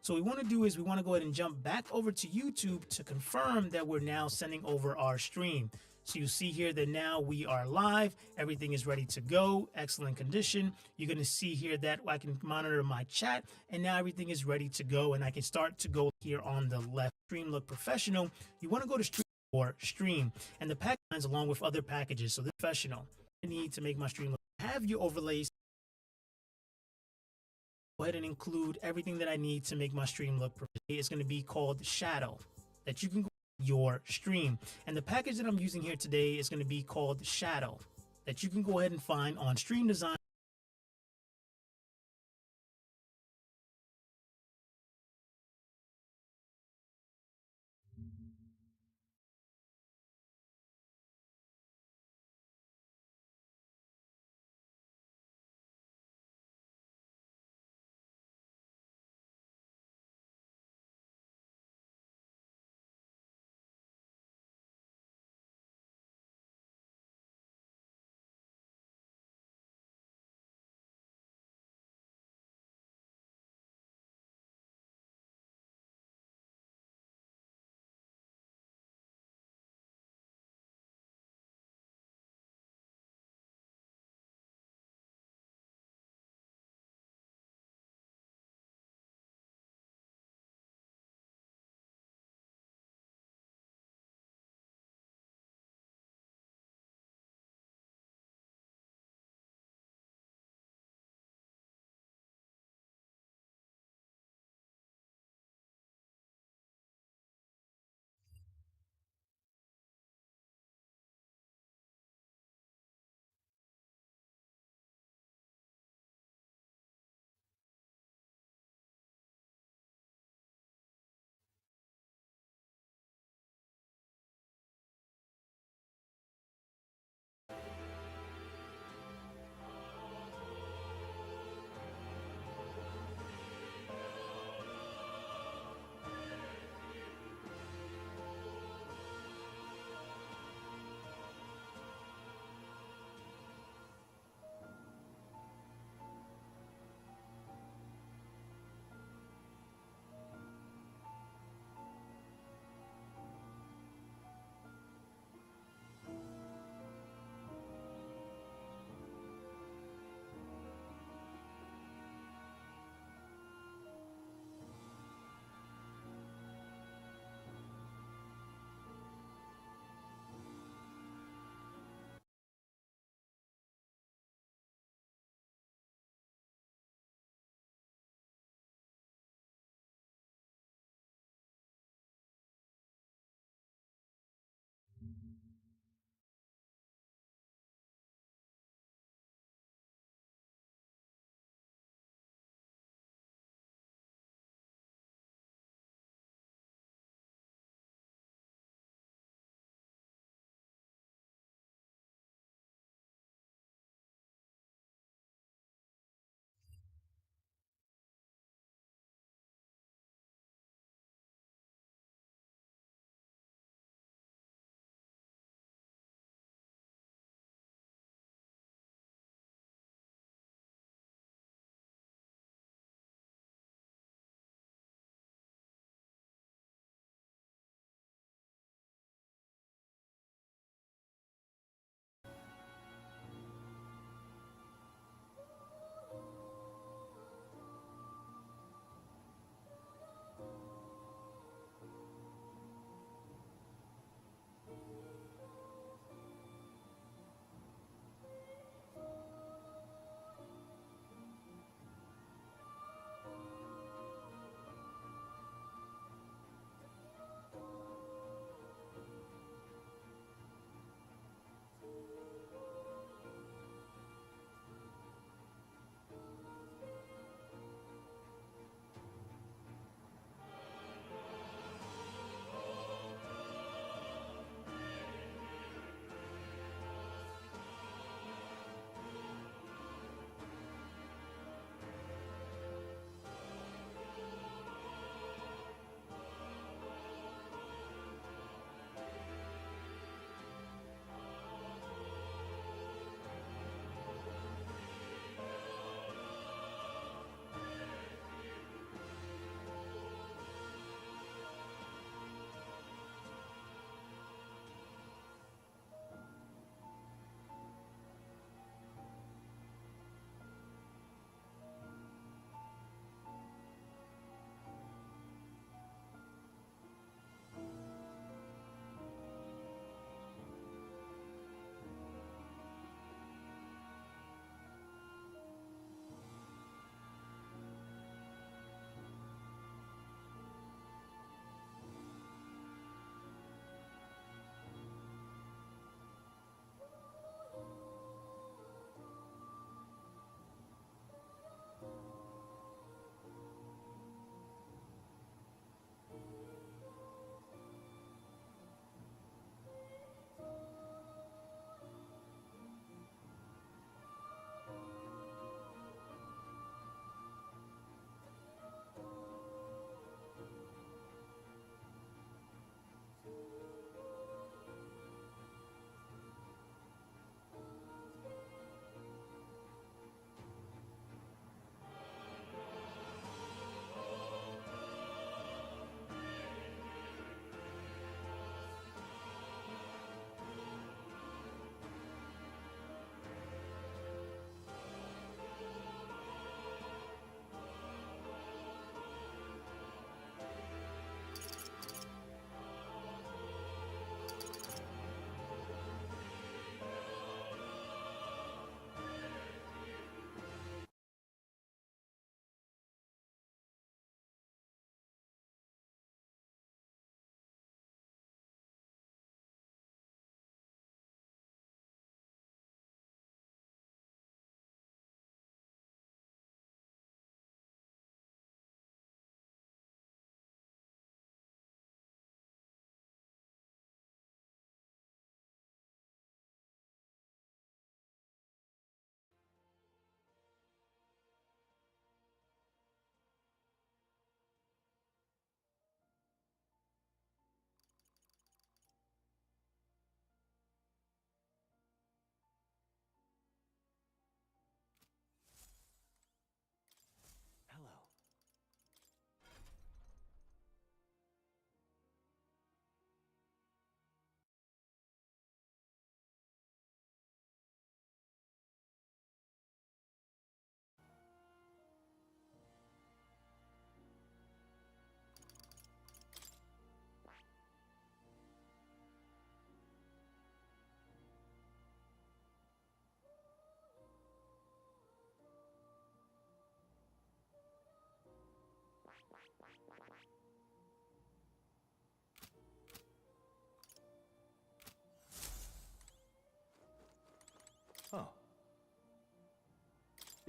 So what we want to do is we want to go ahead and jump back over to YouTube to confirm that we're now sending over our stream. So you see here that now we are live. Everything is ready to go. Excellent condition. You're going to see here that I can monitor my chat, and now everything is ready to go. And I can start to go here on the left. Stream look professional. You want to go to stream or stream, and the package lines along with other packages. So the professional. I need to make my stream look. Have your overlays. Go ahead and include everything that I need to make my stream look professional. It's going to be called Shadow, that you can go your stream, and the package that I'm using here today is going to be called Shadow, that you can go ahead and find on Stream Design.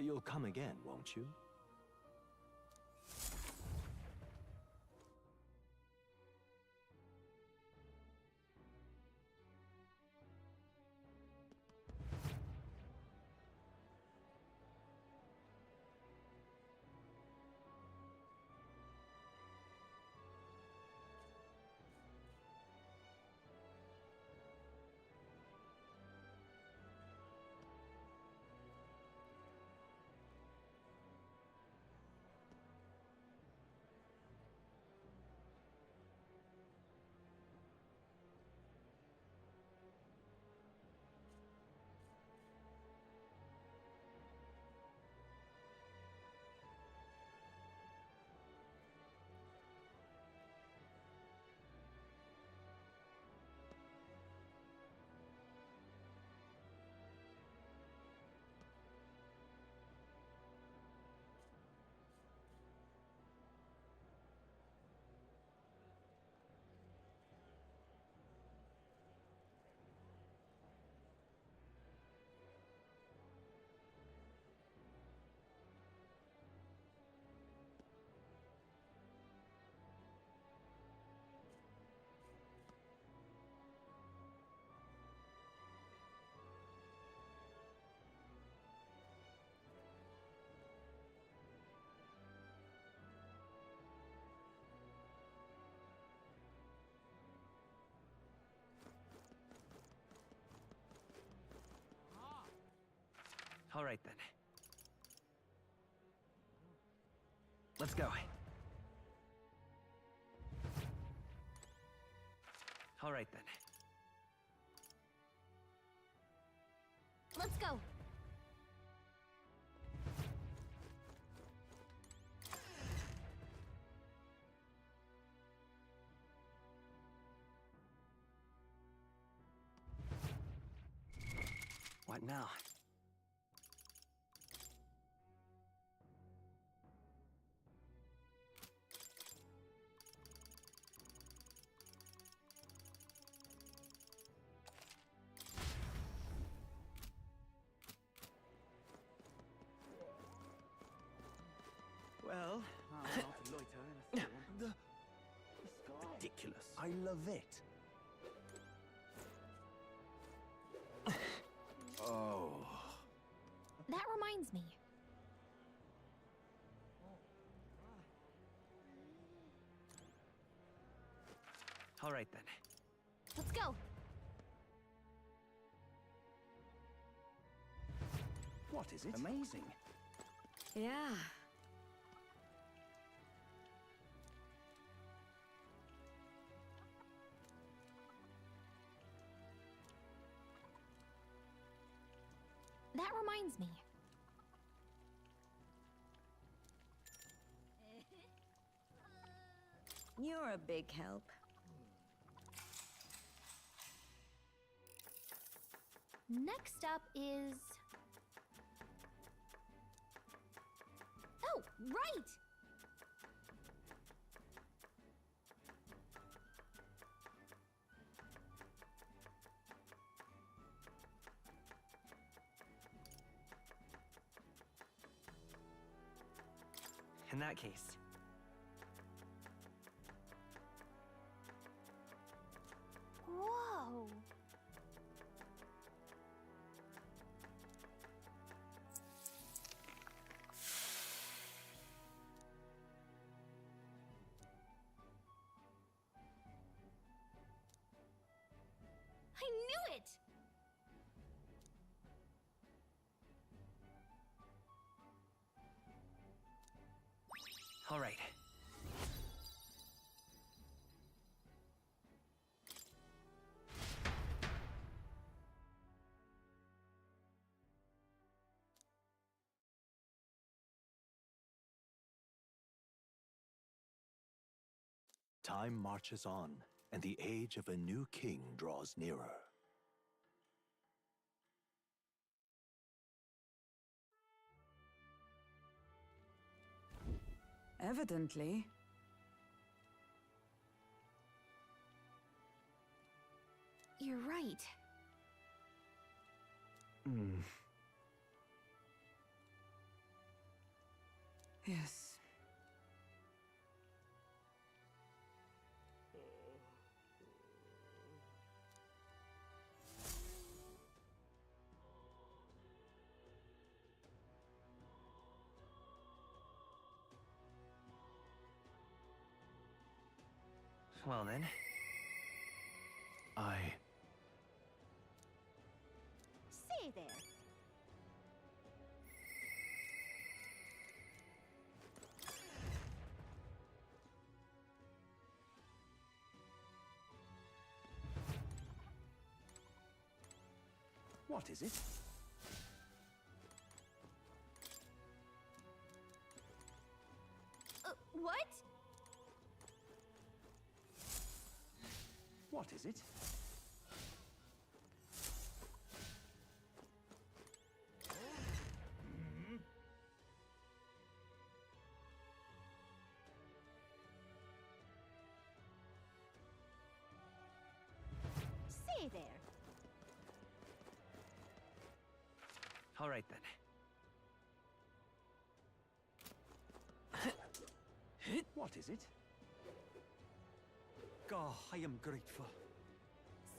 You'll come again, won't you? All right then. Let's go. All right then. Let's go. What now? Well, I'll not loiter in a storm. Ridiculous. I love it. Oh. That reminds me. All right then. Let's go. What is it? Amazing. Yeah. That reminds me. You're a big help. Next up is... Oh, right! In that case. Whoa! I knew it! All right. Time marches on, and the age of a new king draws nearer. Evidently. You're right. Yes. Well then. Say there. What is it? What? What is it? Say there. All right then. What is it? God, I am grateful.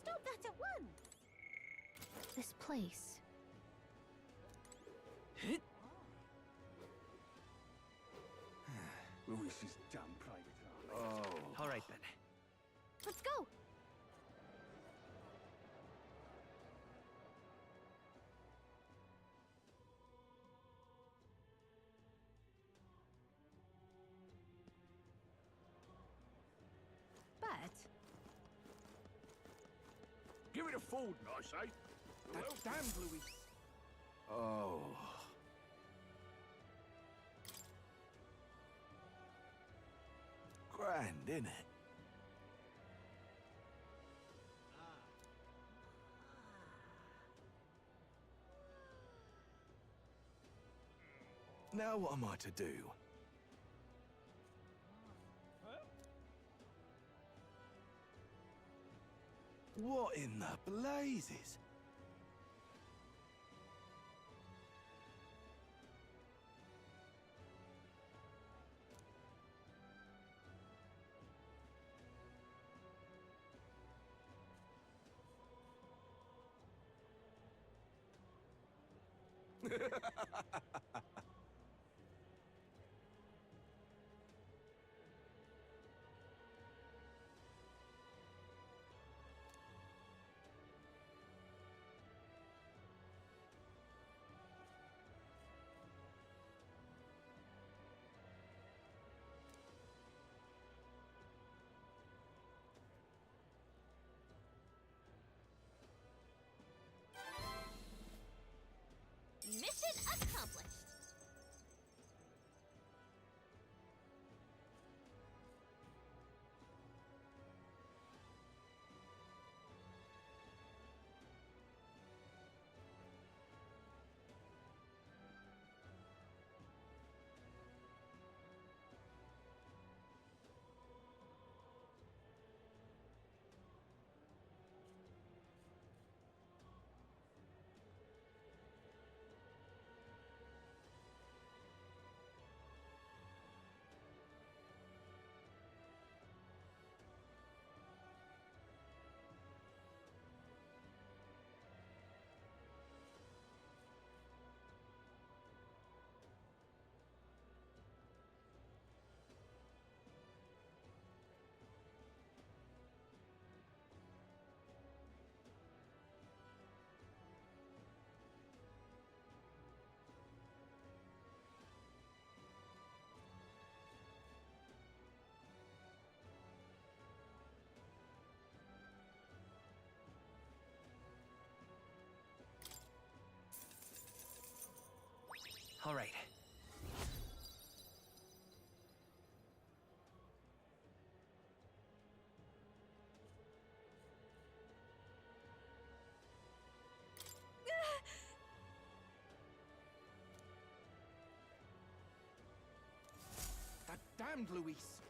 Stop that at once. This place. Louis is damn private. Oh. All right then. Let's go. But Give it a fold, I say. That damned Louis. Oh. Grand, innit? Now what am I to do? What in the blazes? mission accomplished. All right. That damned Luis.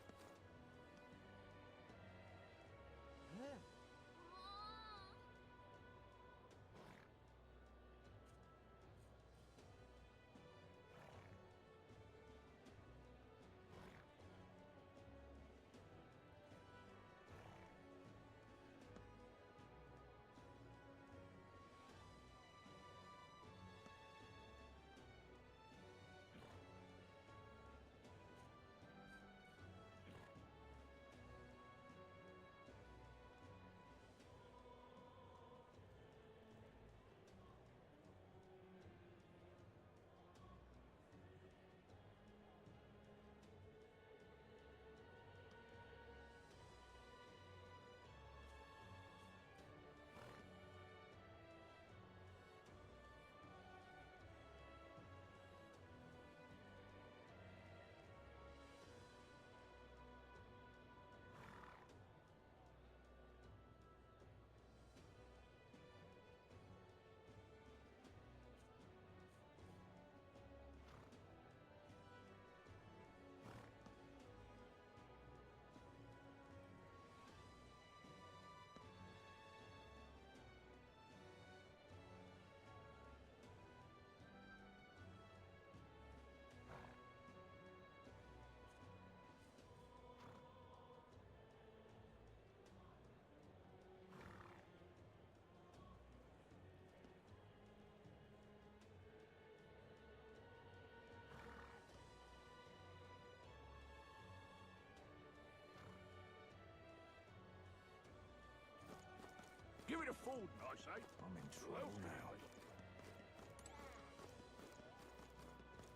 food, I say. I'm in Who else trouble can now. it be?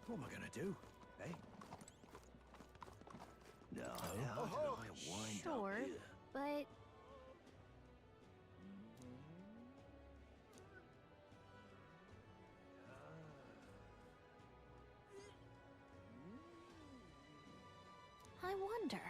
What am I gonna do? Eh? Now, how did I wind Sure, up here? but I wonder.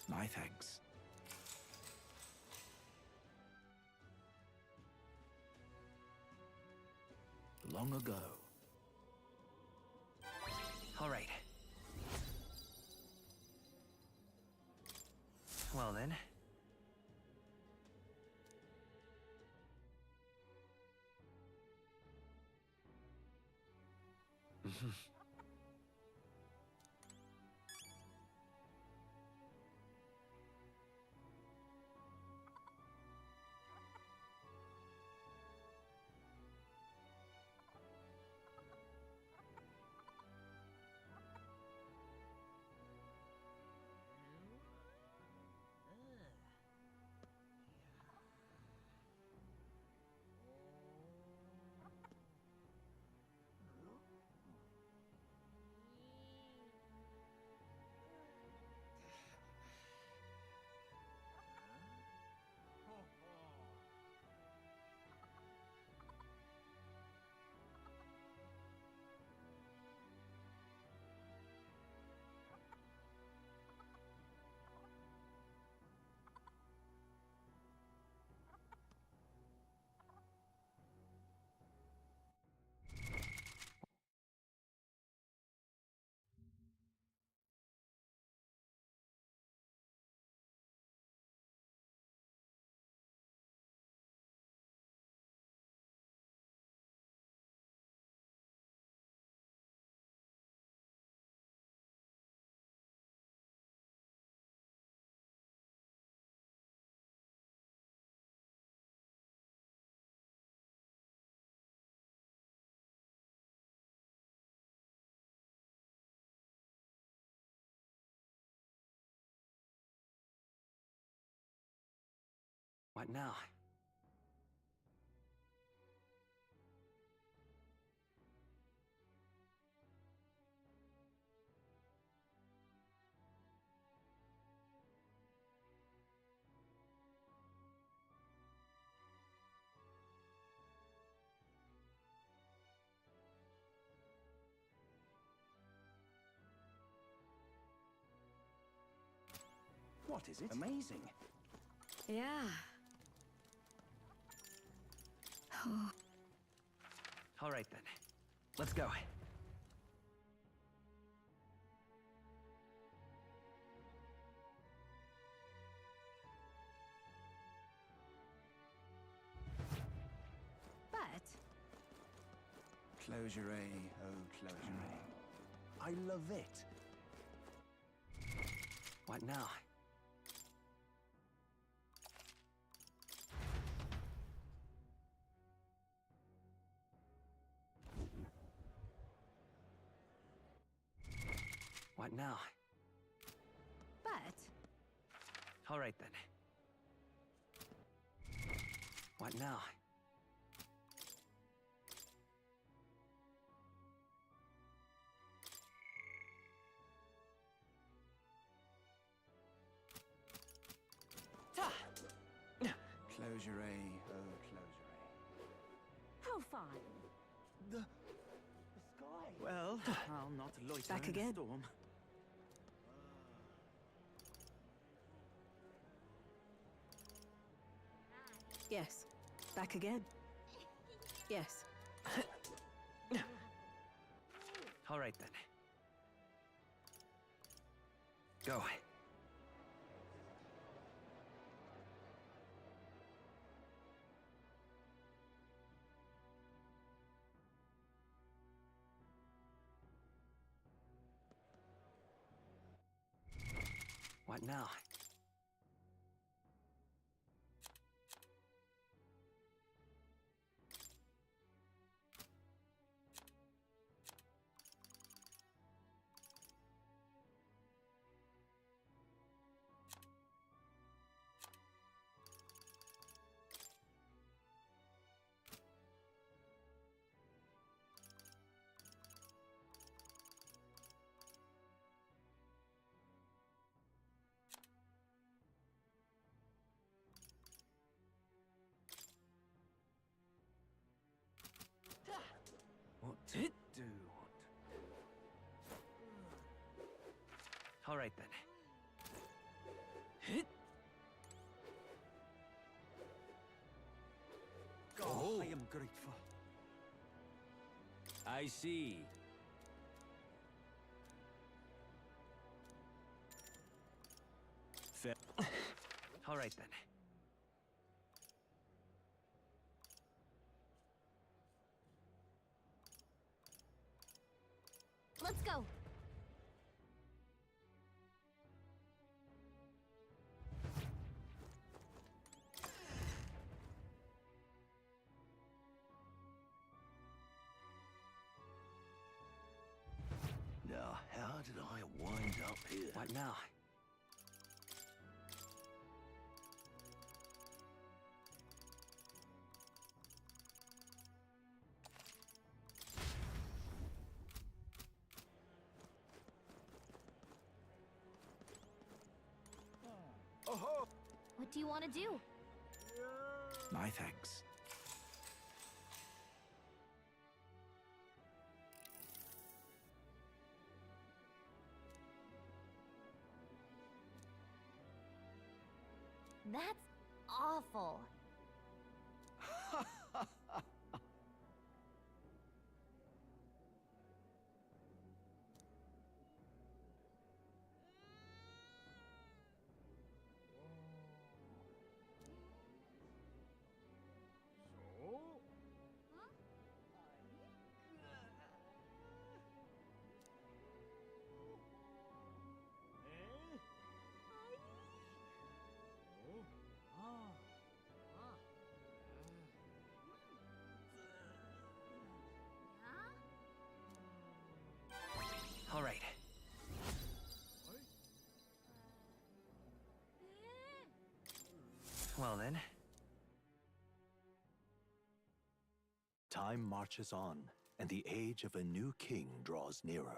My thanks. Long ago. All right. Well then. What now? What is it? Amazing. Yeah. All right then. Let's go. But Closure, oh closure. I love it. What now? What now? but All right then. What now? Closure, oh closure. how fine. Well, I'll not loiter Back in again. a storm. Yes. Back again. Yes. All right then. Go. What now? What did do? All right then. Hit. Oh, I am grateful. I see. All right then. Let's go. Now, how did I wind up here? What now? What do you want to do? My thanks. That's awful. All right. Well then. Time marches on, and the age of a new king draws nearer.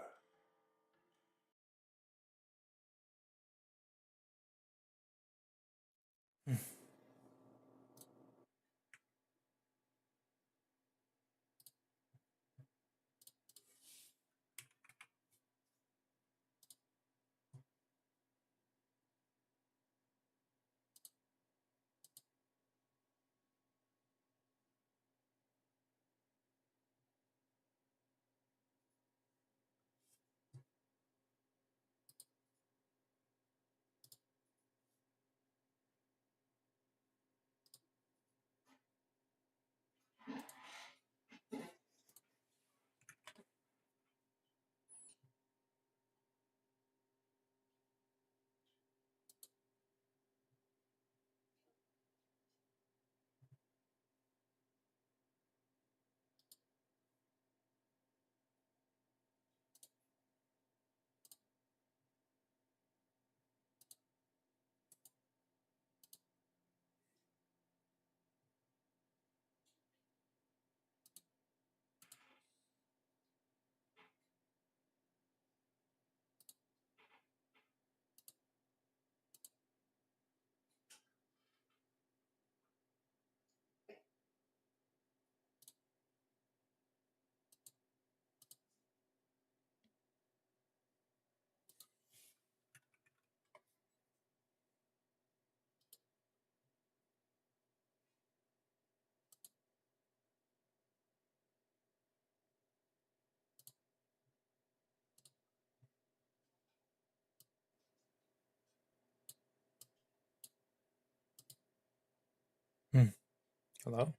Hello?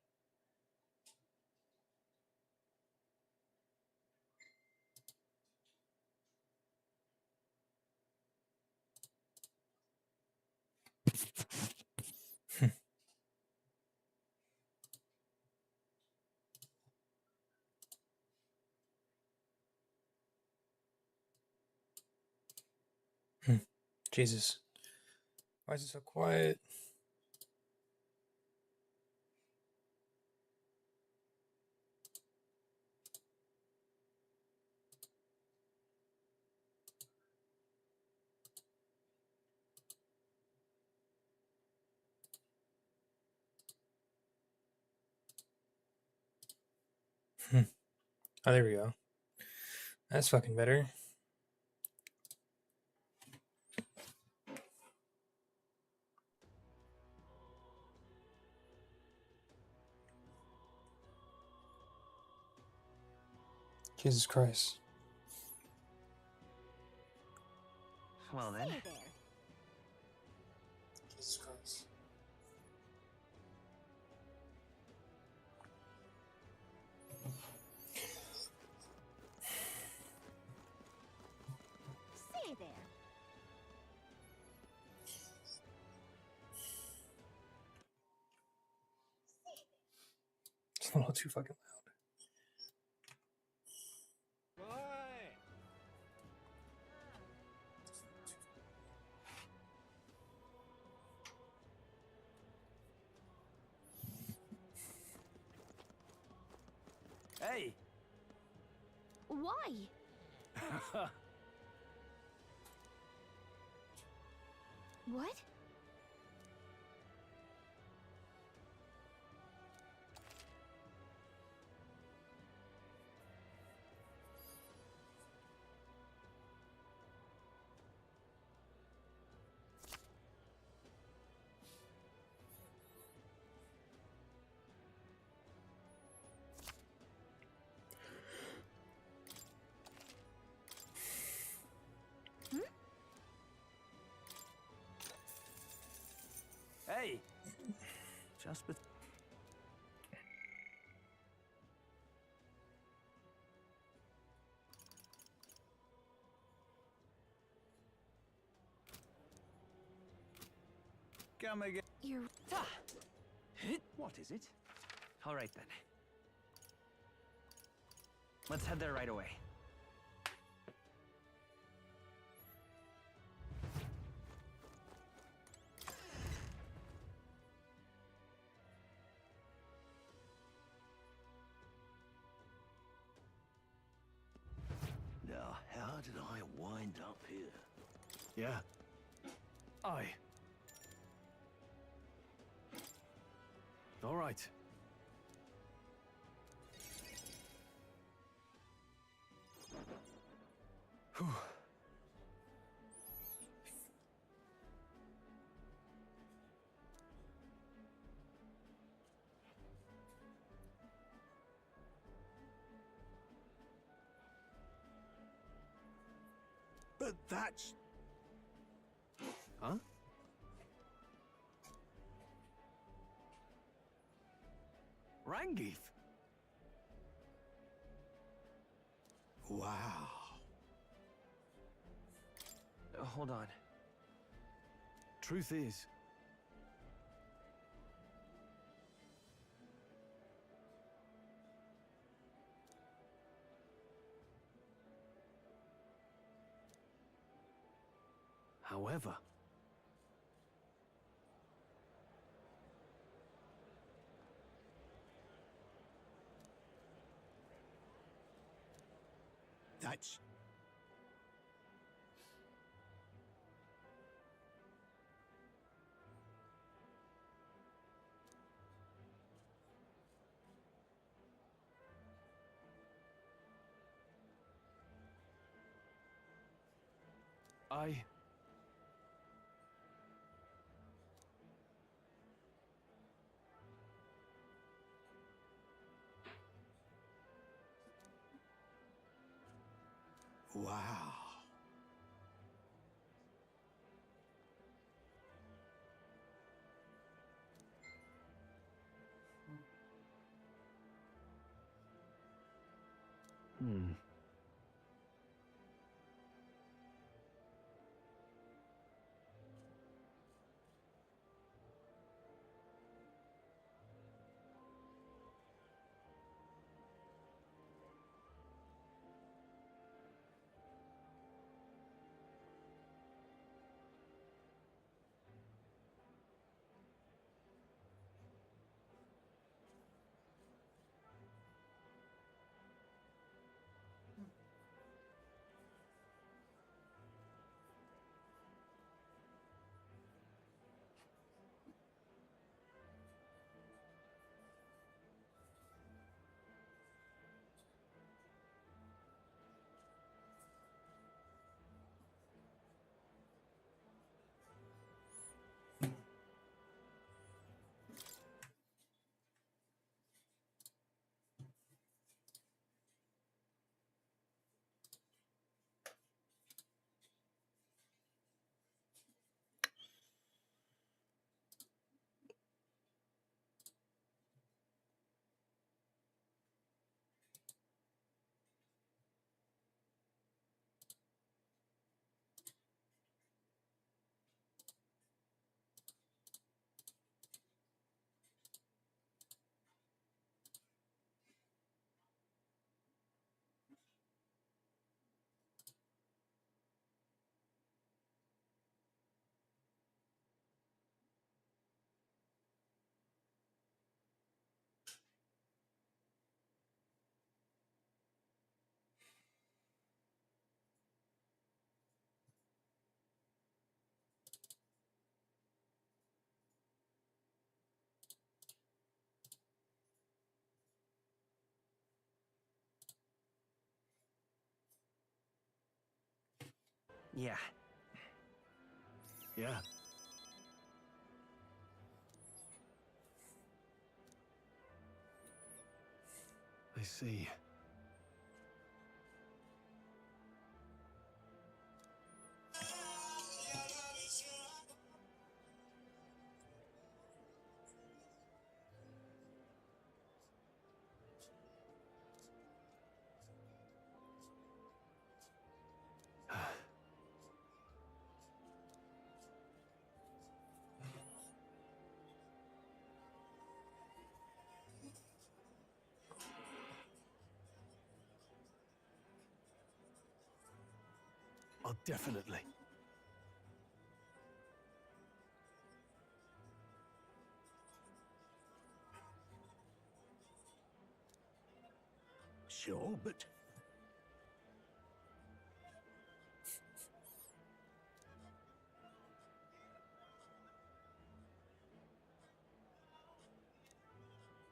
Jesus. Why is it so quiet? Oh, there we go. That's fucking better. Jesus Christ. Well then, Hey there. Jesus Christ. Say there. It's a little too fucking loud. Hey! Why? What? Hey! Just bet. Come again. You're What is it? all right then. Let's head there right away. Now, how did I wind up here? Yeah. Aye. All right. Whew. But that's... Huh? Rangif? Wow. Hold on. Truth is... However... That's... I... Wow. Hmm. Yeah. Yeah. I see. Oh, definitely. Sure, but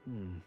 Hmm.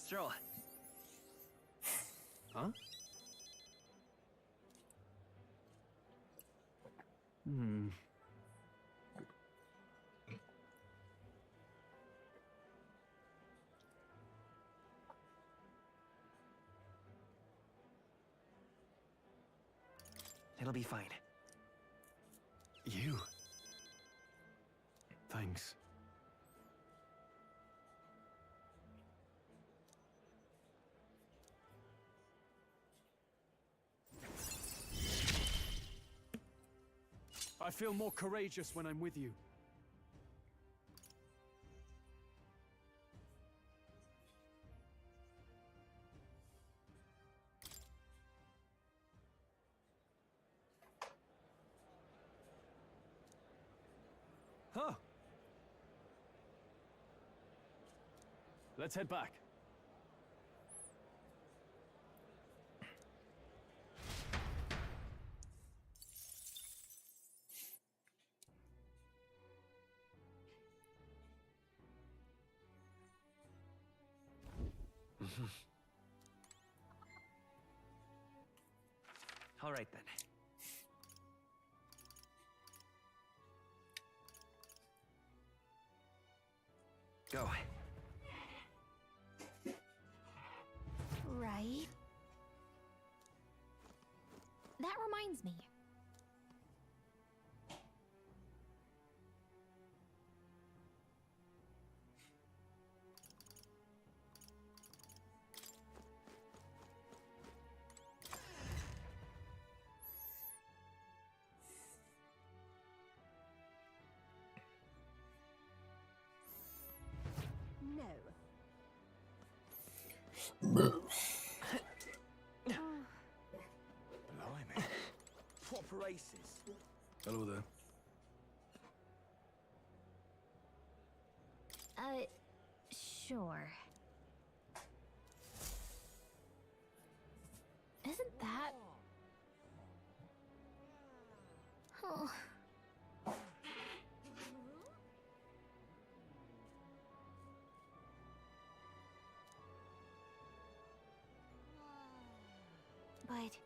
Stroll. Huh? Hmm. It'll be fine. You. Thanks. I feel more courageous when I'm with you. Huh. Let's head back. All right then. Go. Right. That reminds me. No. Blimey. Proper aces. Hello there. Sure. Isn't that... Oh. But...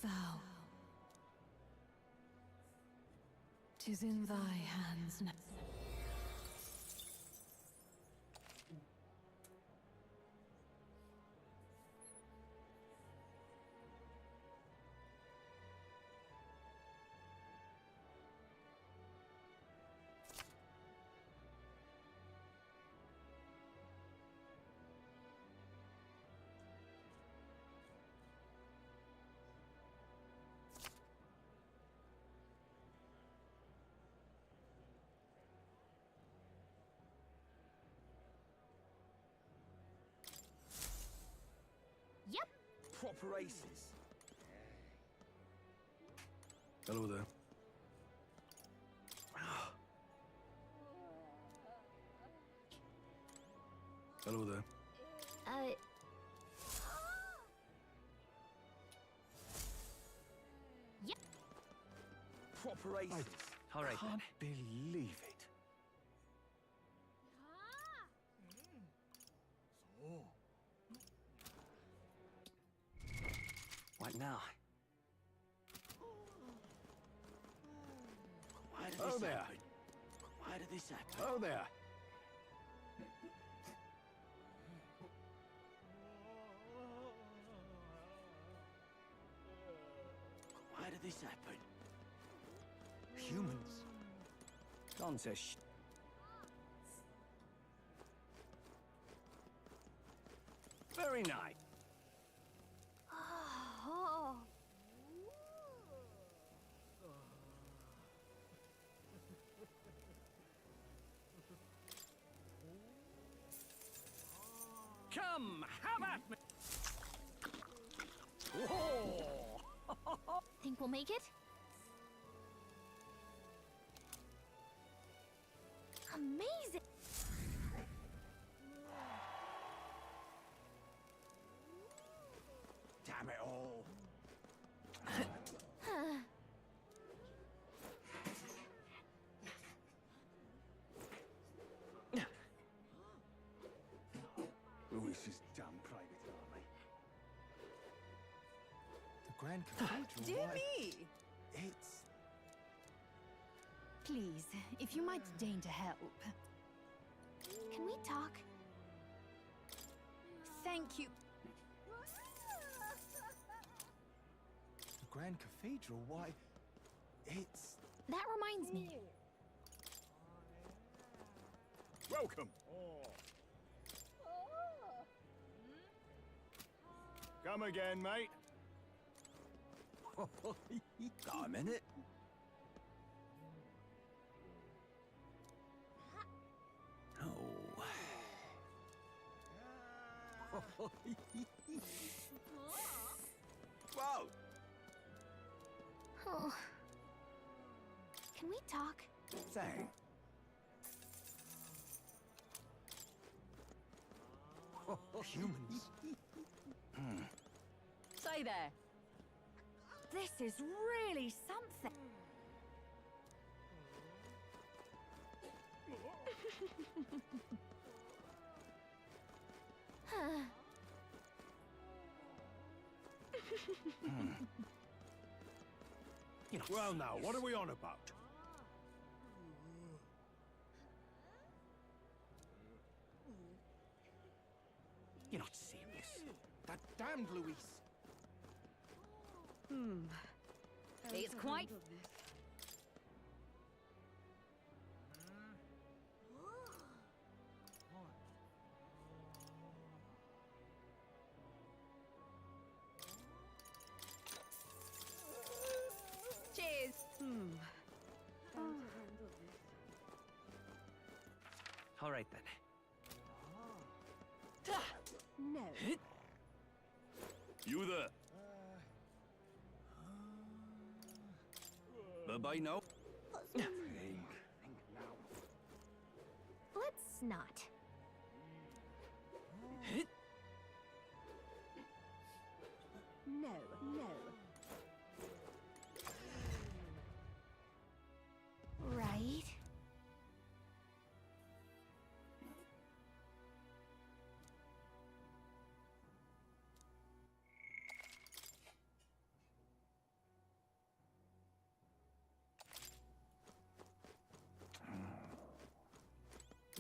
Thou. 'Tis in thy hands now. Yep. Proper aces. Hello there. Hello there. Yep. Proper aces. All right then. Can't believe it. What now? Why did Oh, this there. happen? Why did this happen? Oh there. Why did this happen? Humans. Gone to sh... Very nice. Oh. Come, have at me. Think we'll make it? Amazing! Damn it all. Louis's damn private army. The Grand Cathedral. Dear why, me! It's... Please, if you might deign to help. Can we talk? Thank you. The Grand Cathedral, why... It's... That reminds me. Welcome. Come again, mate. Got a minute? Oh. Whoa! Oh. Can we talk? Thing. Humans. Say there. This is really something. Well, now, what are we on about? You're not serious. That damned Luis. It's quite. Cheers. All right then. No. You there? Bye-bye now. Let's not. No, no. Right?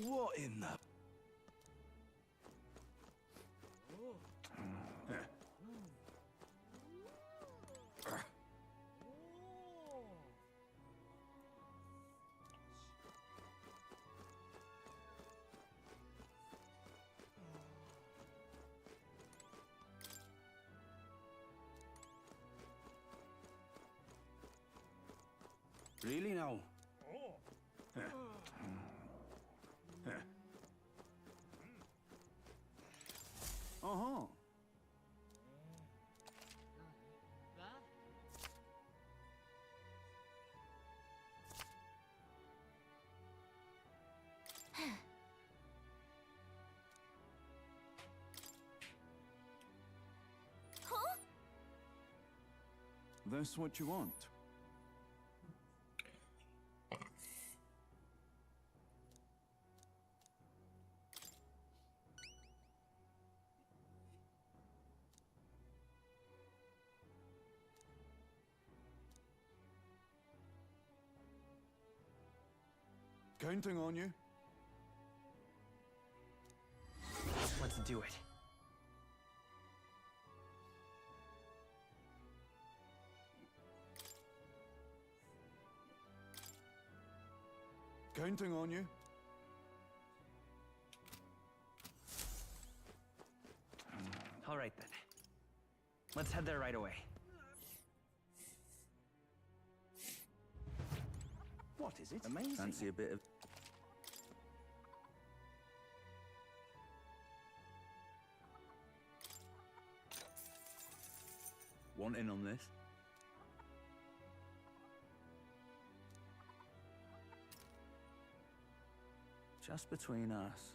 What in the... Really now? Uh-huh. Huh? That's what you want. Counting on you. Let's do it. Counting on you. All right then. Let's head there right away. What is it? Amazing. Fancy a bit of... Want in on this? Just between us.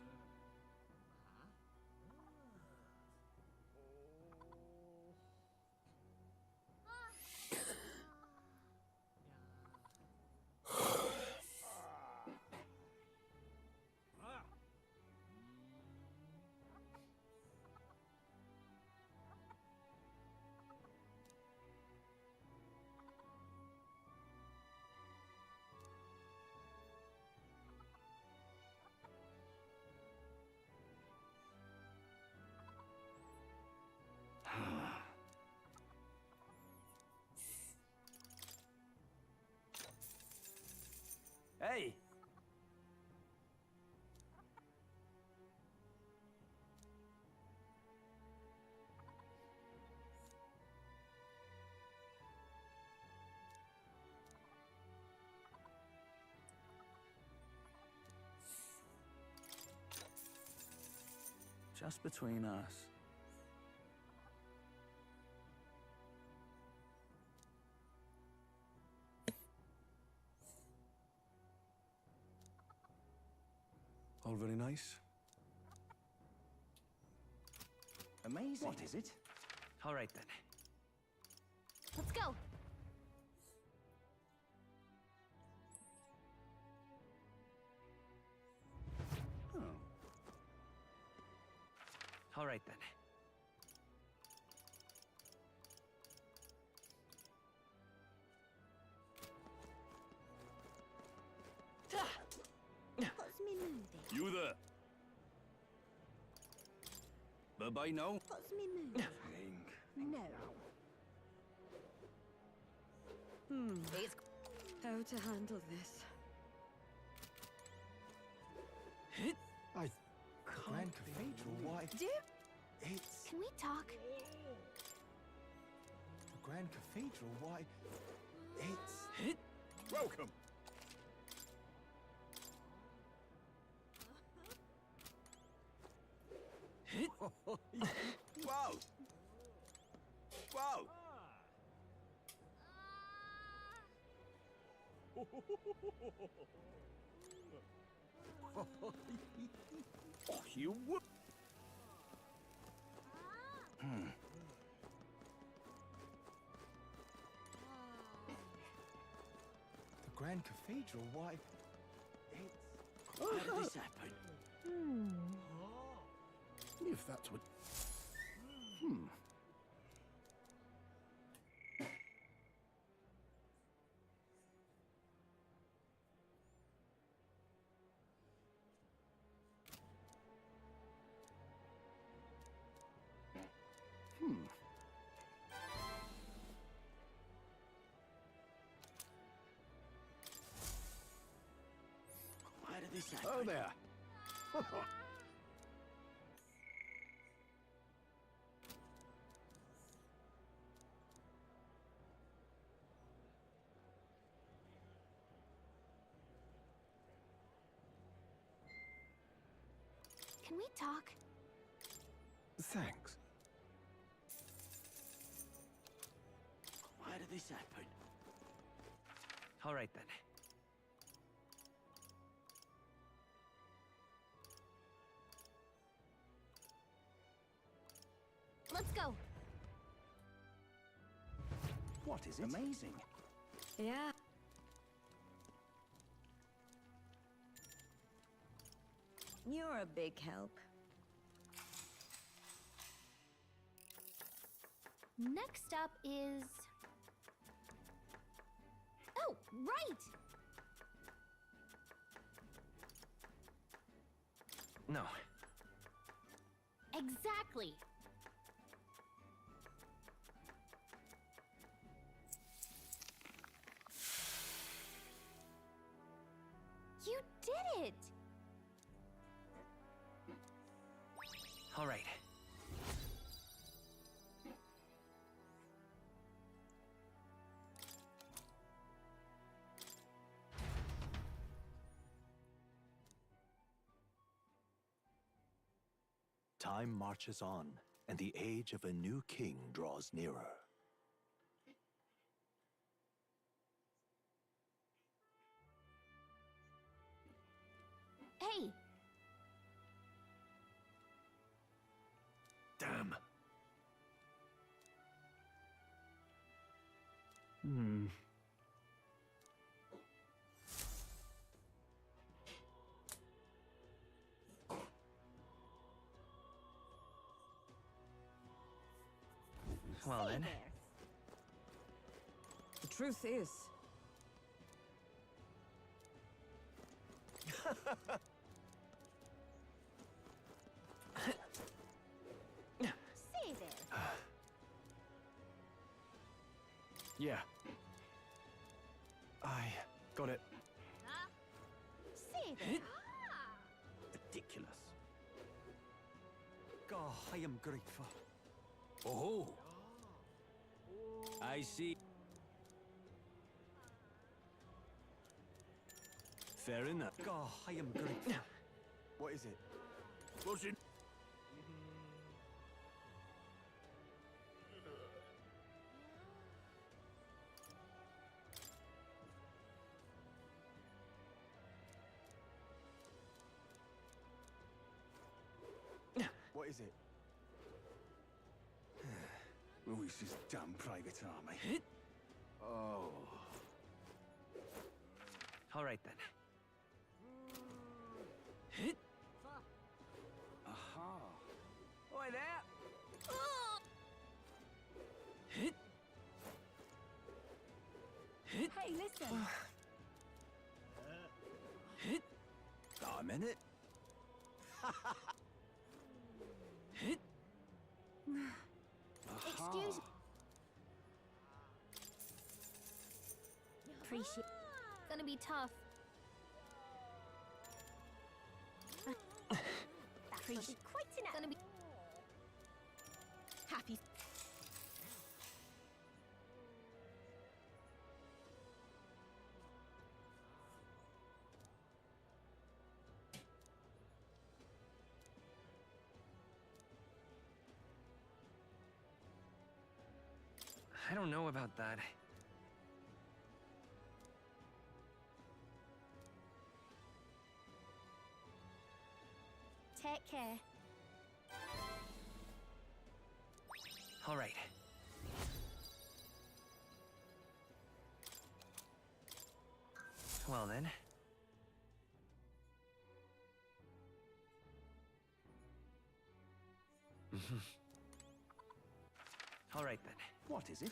Hey! Just between us. All very nice. Amazing. What is it? All right then. Let's go. All right then. What's me moving? You there? Bye-bye now. What's me moving? No. It's How to handle this? I... Grand Cathedral, why... do. It's... Can we talk? The Grand Cathedral, why... It's... Welcome. Wow. Wow. Oh, you would. The Grand Cathedral, why... It's... How did this happen? If that's what... How did this happen? Oh, there. Can we talk? Thanks. How did this happen? All right then. Let's go. What is it? Amazing. Yeah. You're a big help. Next up is... Oh, right! No. Exactly. You did it! All right. Time marches on, and the age of a new king draws nearer. Hey, Damn. Well hey then. there. The truth is, Say there. Yeah. I got it. Huh? Say there. Ridiculous. God, I am grateful. Oh. I see. Fair enough. God, I am grateful. What is it? Closing. What is it? Who is this damn private army? Oh. All right then. Aha. Oi there. Hey, listen. Got a minute? Excuse me. Appreciate. Gonna be tough. Appreciate. Quite enough. Gonna be happy. I don't know about that. Take care. All right. Well then. All right then. What is it?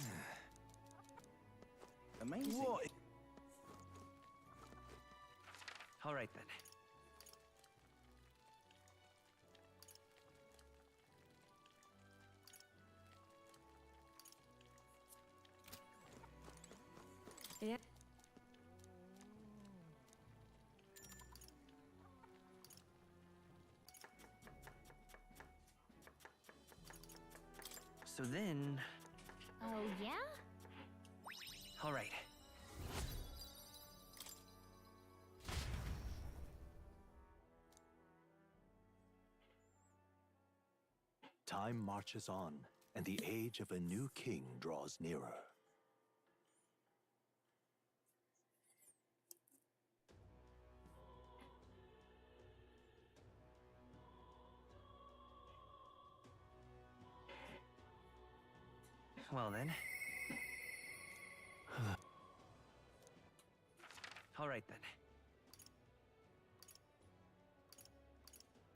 Amazing. What? All right then. Yeah. So then, Oh yeah? all right. Time marches on, and the age of a new king draws nearer. Well then. All right then.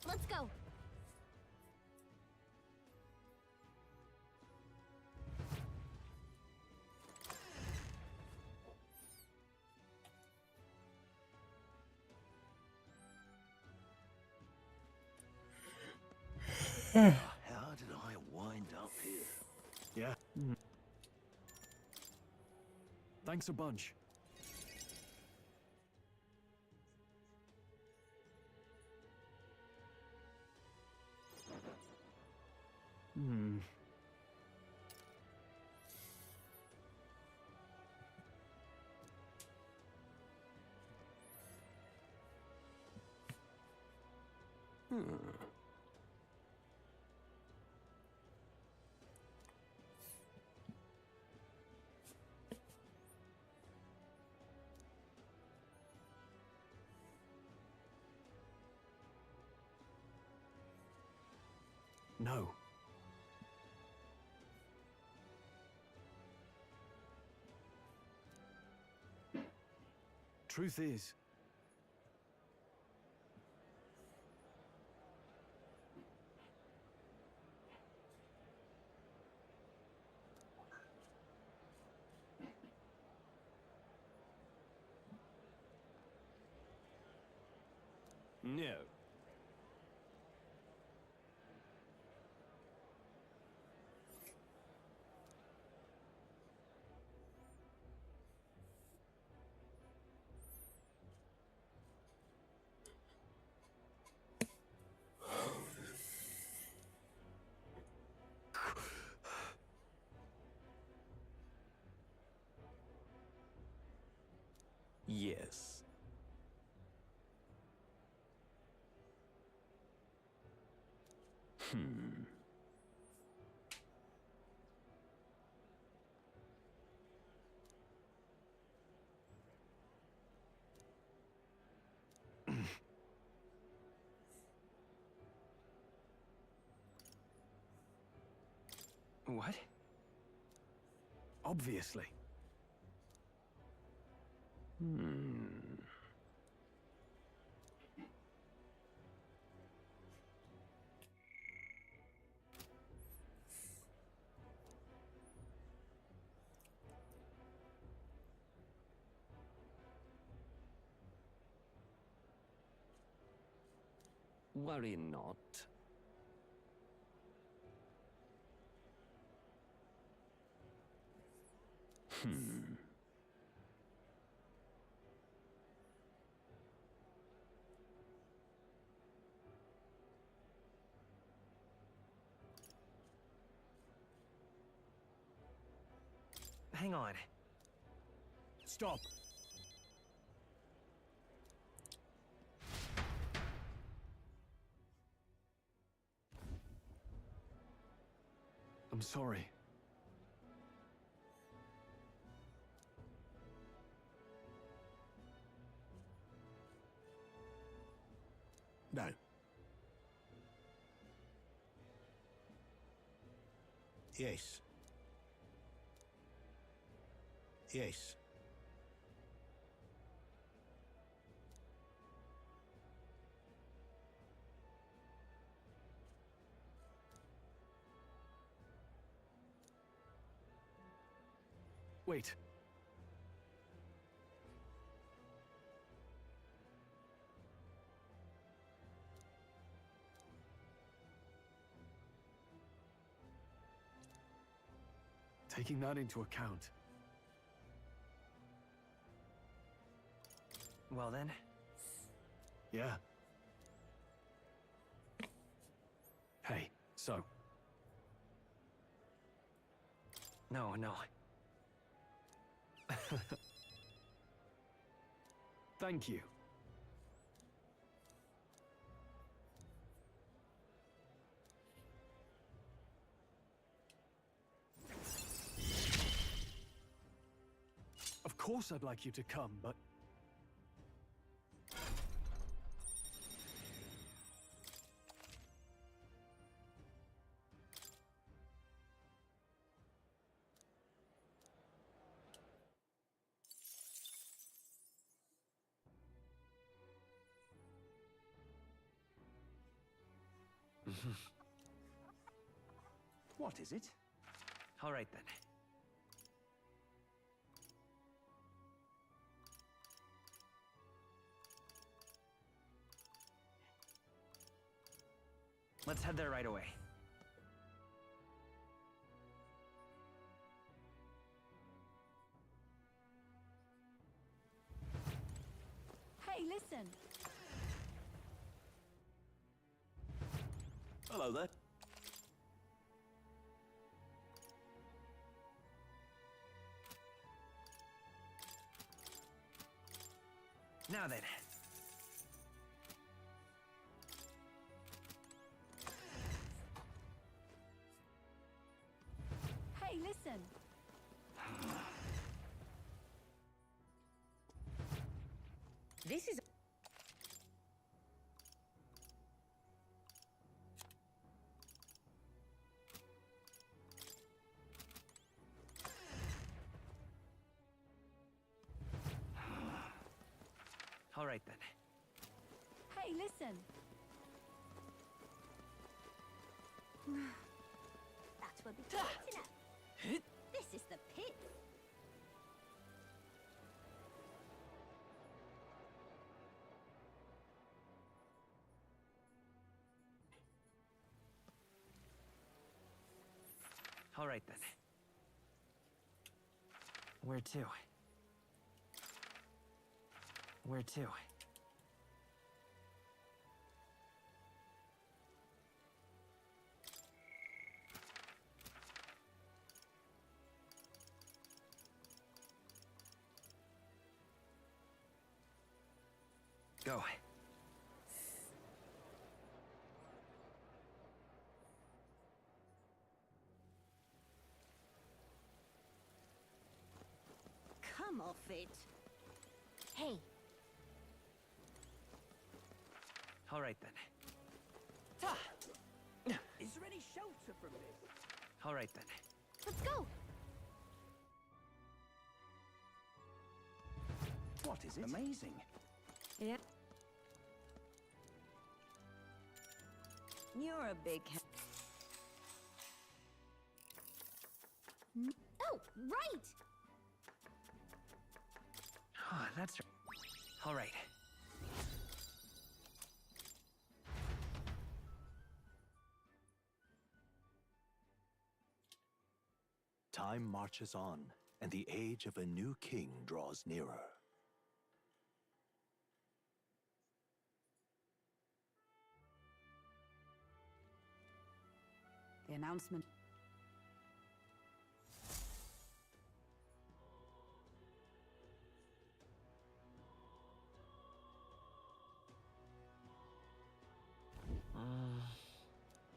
Let's go. How did I wind up here? Yeah. Thanks a bunch. Hmm. No. Truth is, no. Yes. Hmm. What? Obviously. Hmm. Worry not. Hang on. Stop. I'm sorry. No. Yes. Yes. Wait. Taking that into account. Well then, Yeah. Hey, so. no. Thank you. Of course I'd like you to come, but... What is it? All right then. Let's head there right away. Hey, listen. Hello there. Now then. Hey, listen. This is... All right then. Hey, listen. That will be quite enough. This is the pit. All right then. Where to? Where to? Go. Come off it. Hey, All right then. Is there any shelter from this? All right then. let's go. What is it? Amazing. Yeah. You're a big help. Oh, right. Oh, that's right. All right. Time marches on, and the age of a new king draws nearer. The announcement.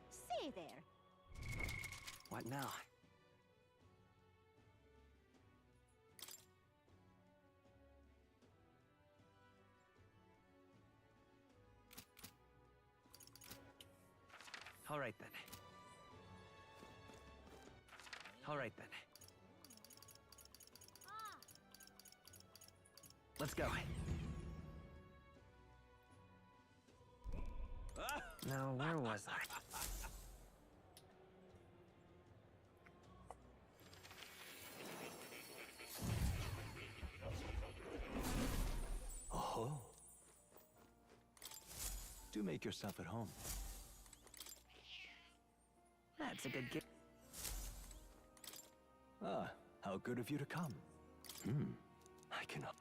Say there. What now? All right then. All right then. Let's go. Now, where was I? Oh. Do make yourself at home. That's a good gift. Ah, how good of you to come. I cannot.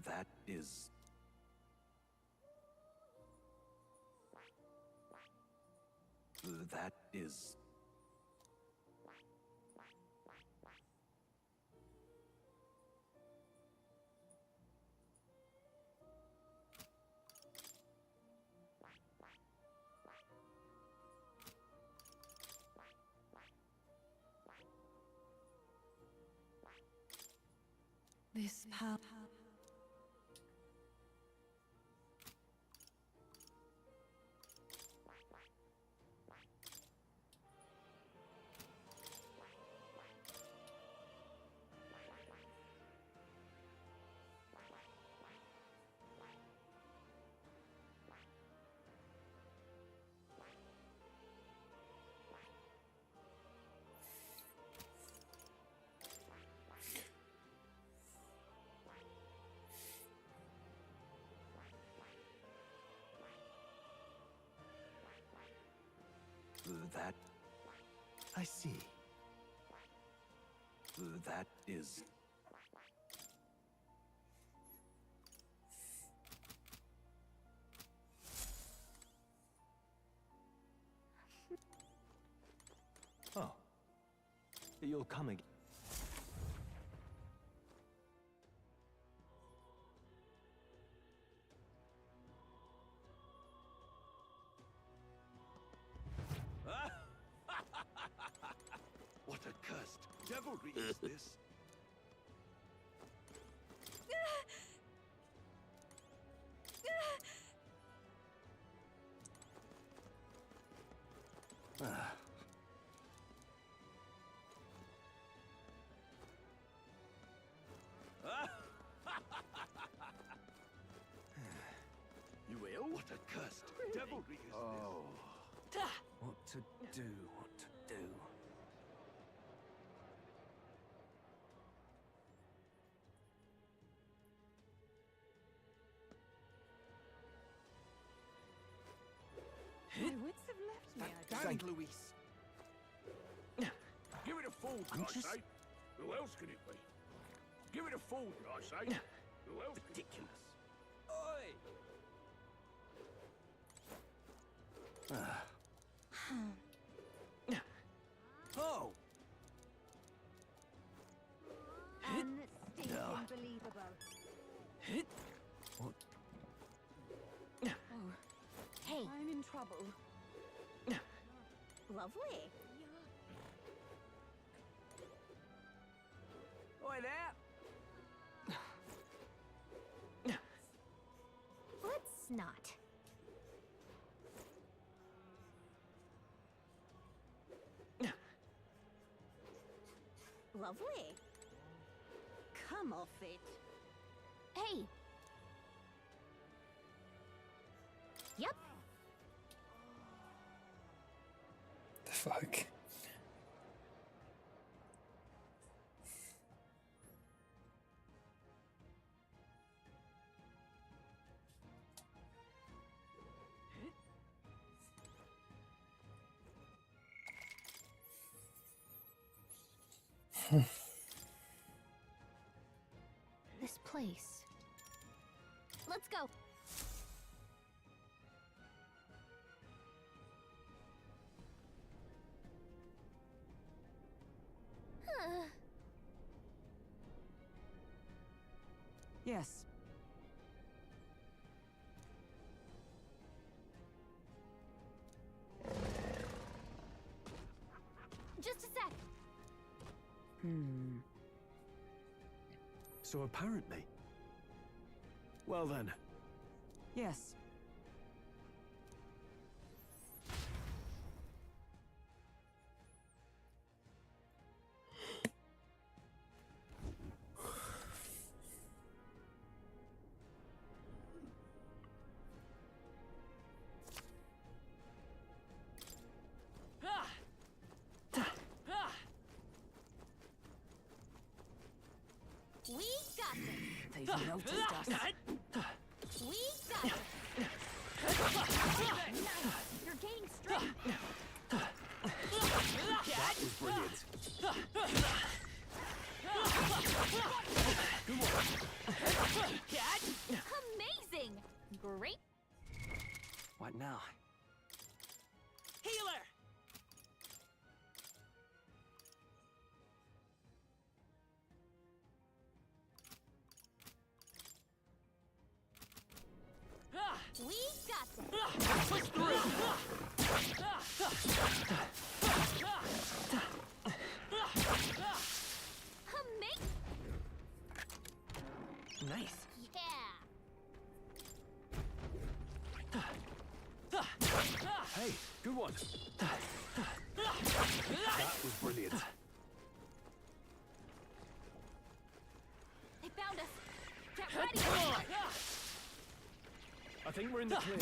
That is... That is... This power. That... I see. That is... Oh. You'll come again. What accursed devilry is this? You will? What accursed devilry is this? What to do, what to do. My wits have left me. I Thank Luis. Give it a fold, I say. Who else can it be? Give it a fold, I say. Who else? Ridiculous. Oi! Oh! Unstinking unbelievable. What? Oh, hey, I'm in trouble. Lovely. Oi there! Let's not. Lovely. Come off it. Hey. Yep. The fuck? This place. Let's go. Yes. Just a sec. So apparently. Well then. Yes. We got this. They've noticed us. We got this. You're gaining strength. That was brilliant. Amazing. Great. What now? Healer! We got this. Push through! Amazing. Nice. Yeah. Hey, good one. That was brilliant. They found us. Get ready. I think we're in the clear.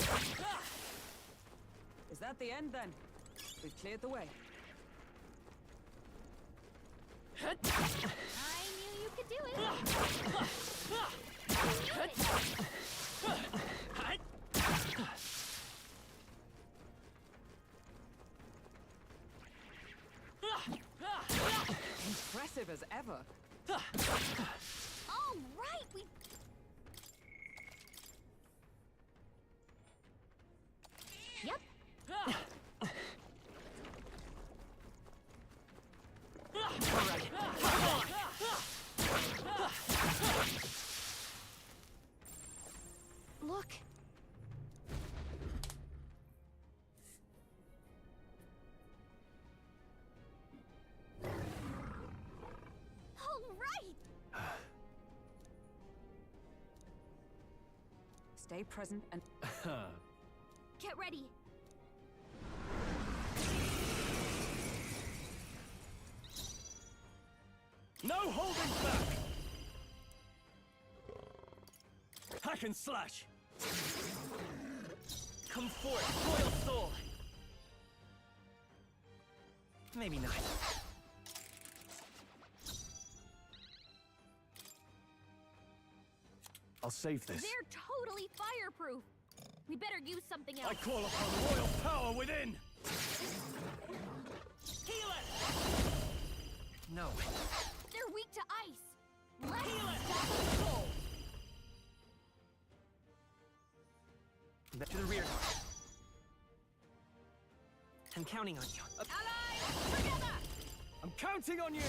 Is that the end then? We've cleared the way. I knew you could do it. Impressive as ever. All right, we. Yep. Look. All right. Stay present and Get ready. No holding back! Hack and slash! Come forth, royal soul! Maybe not. I'll save this. They're totally fireproof. We better use something I else. call upon royal power within! Healer! No. They're weak to ice. Let's Healer! stop them cold. Back to the rear. I'm counting on you. Allies, together! I'm counting on you!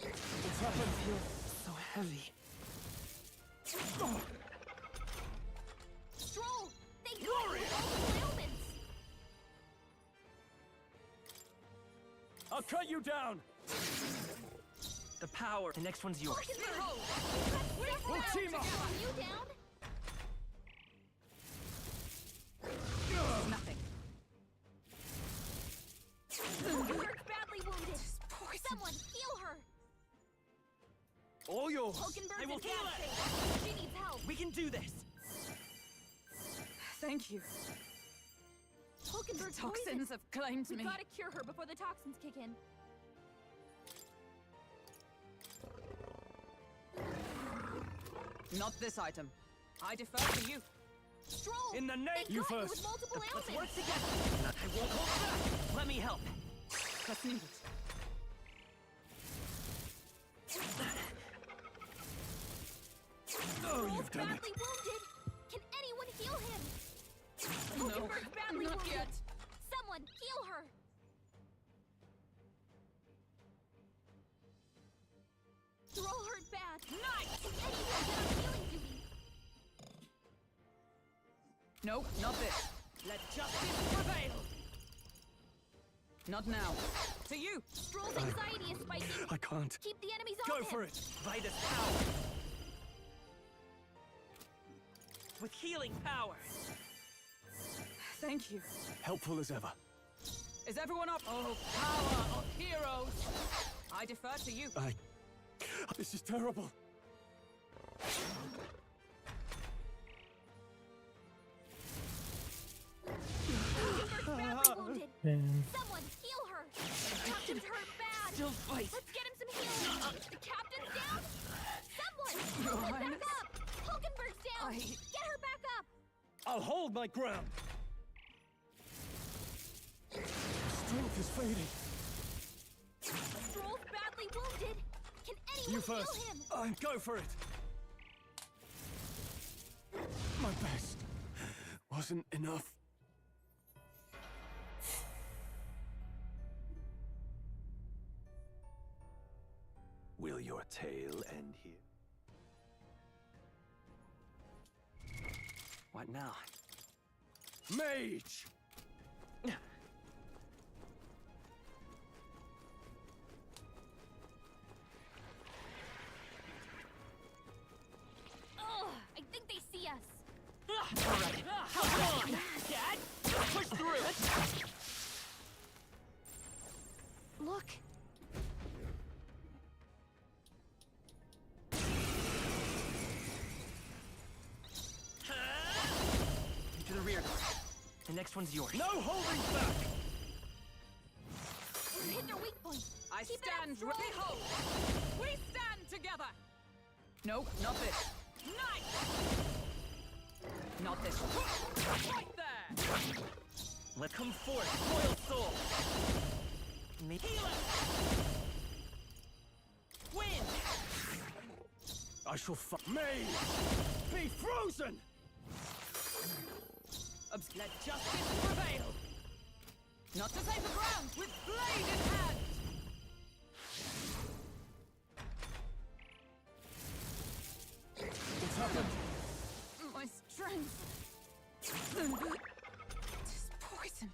What's happened? So heavy. Stroll! They Glory! multiple ailments! I'll cut you down! The power. The next one's yours. We'll team up! You down? nothing. You're badly wounded. Someone heal her. All yours! Hulkenberg's I will in heal bad her. shape. She needs help. We can do this. Thank you. Hulkenberg's Toxins poisoned. have claimed We me. gotta cure her before the toxins kick in. Not this item. I defer to you. Stroll! In the name- They You got first. with multiple Let's work ailments. together. I won't hold back. Let me help. Oh, you've done it. Badly wounded. Can anyone heal him? Hulkenberg's badly wounded. Yet. Someone heal her. They're all hurt bad. Nice. Can anyone get on healing duty? Nope, not this. Let justice prevail. Not now. To you. Stroll's anxiety is spiking. I can't. Keep the enemies Go off him. for it. Vitus power. With healing power. Thank you. Helpful as ever. Is everyone up? Oh, power of heroes. I defer to you. This is terrible. Hulkenberg's badly wounded. Man. Someone heal her. The captain's hurt bad. Still fight. Let's get him some healing. The captain's down. Someone help him back up. Hulkenberg's down. Get her back up. I'll hold my ground. Strength is fading. Stroll's badly wounded. Can anyone You first. heal him? Go for it. My best wasn't enough. Will your tale end here? What now? Mage! Ugh, I think they see us. All right. How on, Dad? Push through. Look. To the rear guard. The next one's yours. No holding back! We hit their weak point. I Keep it stand up, Stroll. ready. Hold. We stand together. Nope, not this. Nice. Not this. Right there. Let come forth, royal soul. Heal it. Win. I shall Mage! Be frozen! Let justice prevail. Not to save the ground with blade in hand. What's happened? My strength. This poison.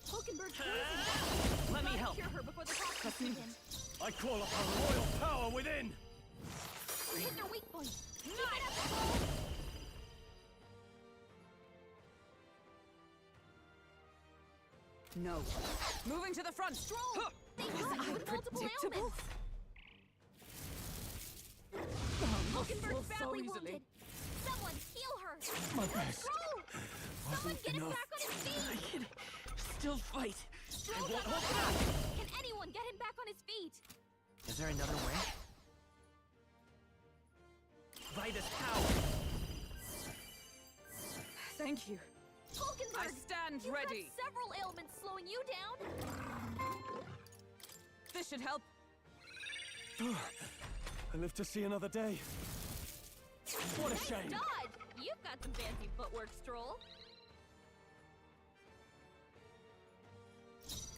Hulkenberg's poisoned. Let me Gotta help. cure her before the toxins begin. I call upon royal power within! We hit their weak point. Keep it up, Stroll. No. Moving to the front. Stroll. Huh. They got you with multiple Unpredictable. ailments. Hulkenberg's so badly easily. wounded. Someone heal her. My best Stroll. Someone get him enough. back on his feet. can still fight. Stroll won't got hold knocked out. Can anyone get him back on his feet? Is there another way? Vitus power. Thank you. Hulkenberg. I stand You've ready. got several ailments slowing you down. This should help. I live to see another day. What a Nice shame. dodge. You've got some fancy footwork, Stroll.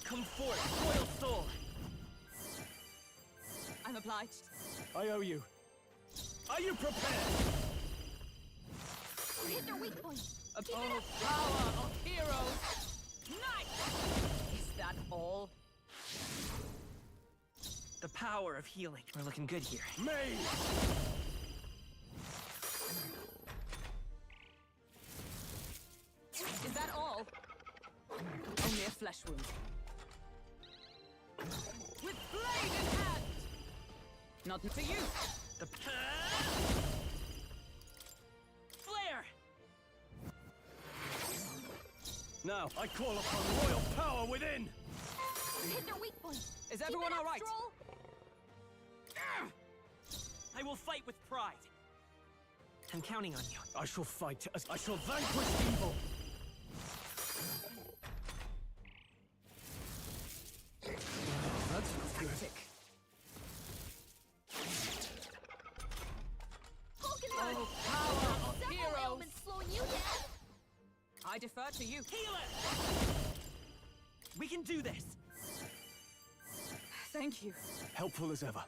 Come forth, royal soul. I'm obliged. I owe you. Are you prepared? We hit their weak point. Oh, Keep it up. power of heroes. Nice. Is that all? The power of healing. We're looking good here. Mage! Is that all? Only a flesh wound. With blade in hand. Not for you. The flare. Now, I call upon royal power within! We hit their weak point. Is Keep everyone it up, all right? Stroll. I will fight with pride. I'm counting on you. I shall fight. I shall vanquish evil! I defer to you. Heal it! We can do this! Thank you. Helpful as ever.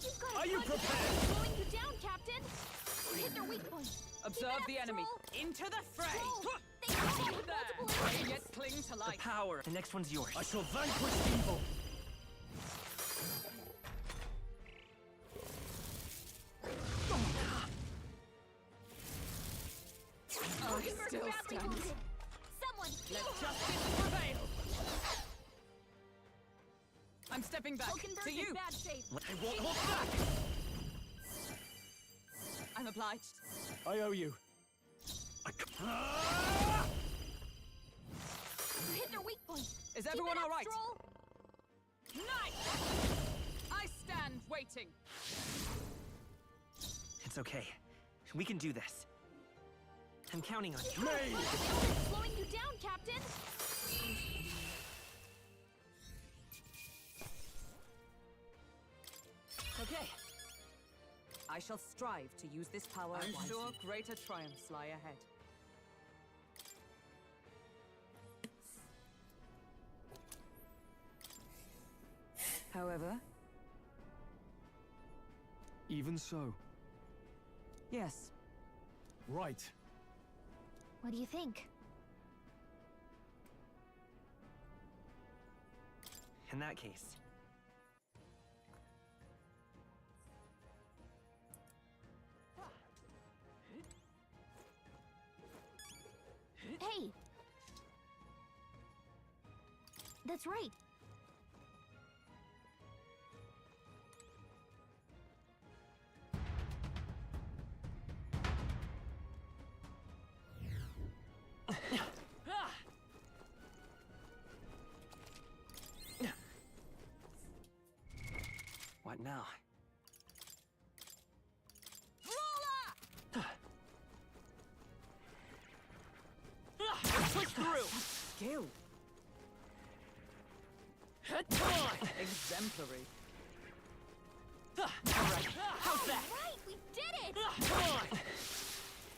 You've got Are you prepared? Slowing you down, Captain. Hit their weak point. Observe Keep the it up, enemy. Stroll. Into the fray. Stroll. They come out with There. multiple They enemies. yet cling to The life. power. The next one's yours. I shall vanquish evil. I Hulkenberg still badly stand. wounded. Someone Let heal her. justice prevail. I'm stepping back. Hulkenberg To in you. bad shape. I won't hold back! I'm obliged. I owe you. You hit their weak point. Is Keep everyone it up, all right? Stroll. Nice! I stand waiting. It's okay. We can do this. I'm counting on you. You've got a bunch of elements slowing you down, Captain. Okay. I shall strive to use this power. I'm sure greater triumphs lie ahead. However, Even so. yes, Right. What do you think? In that case, Hey! That's right. what now? Push through! skill. Come on! Exemplary. Alright, how's that? Right, we did it! Come on!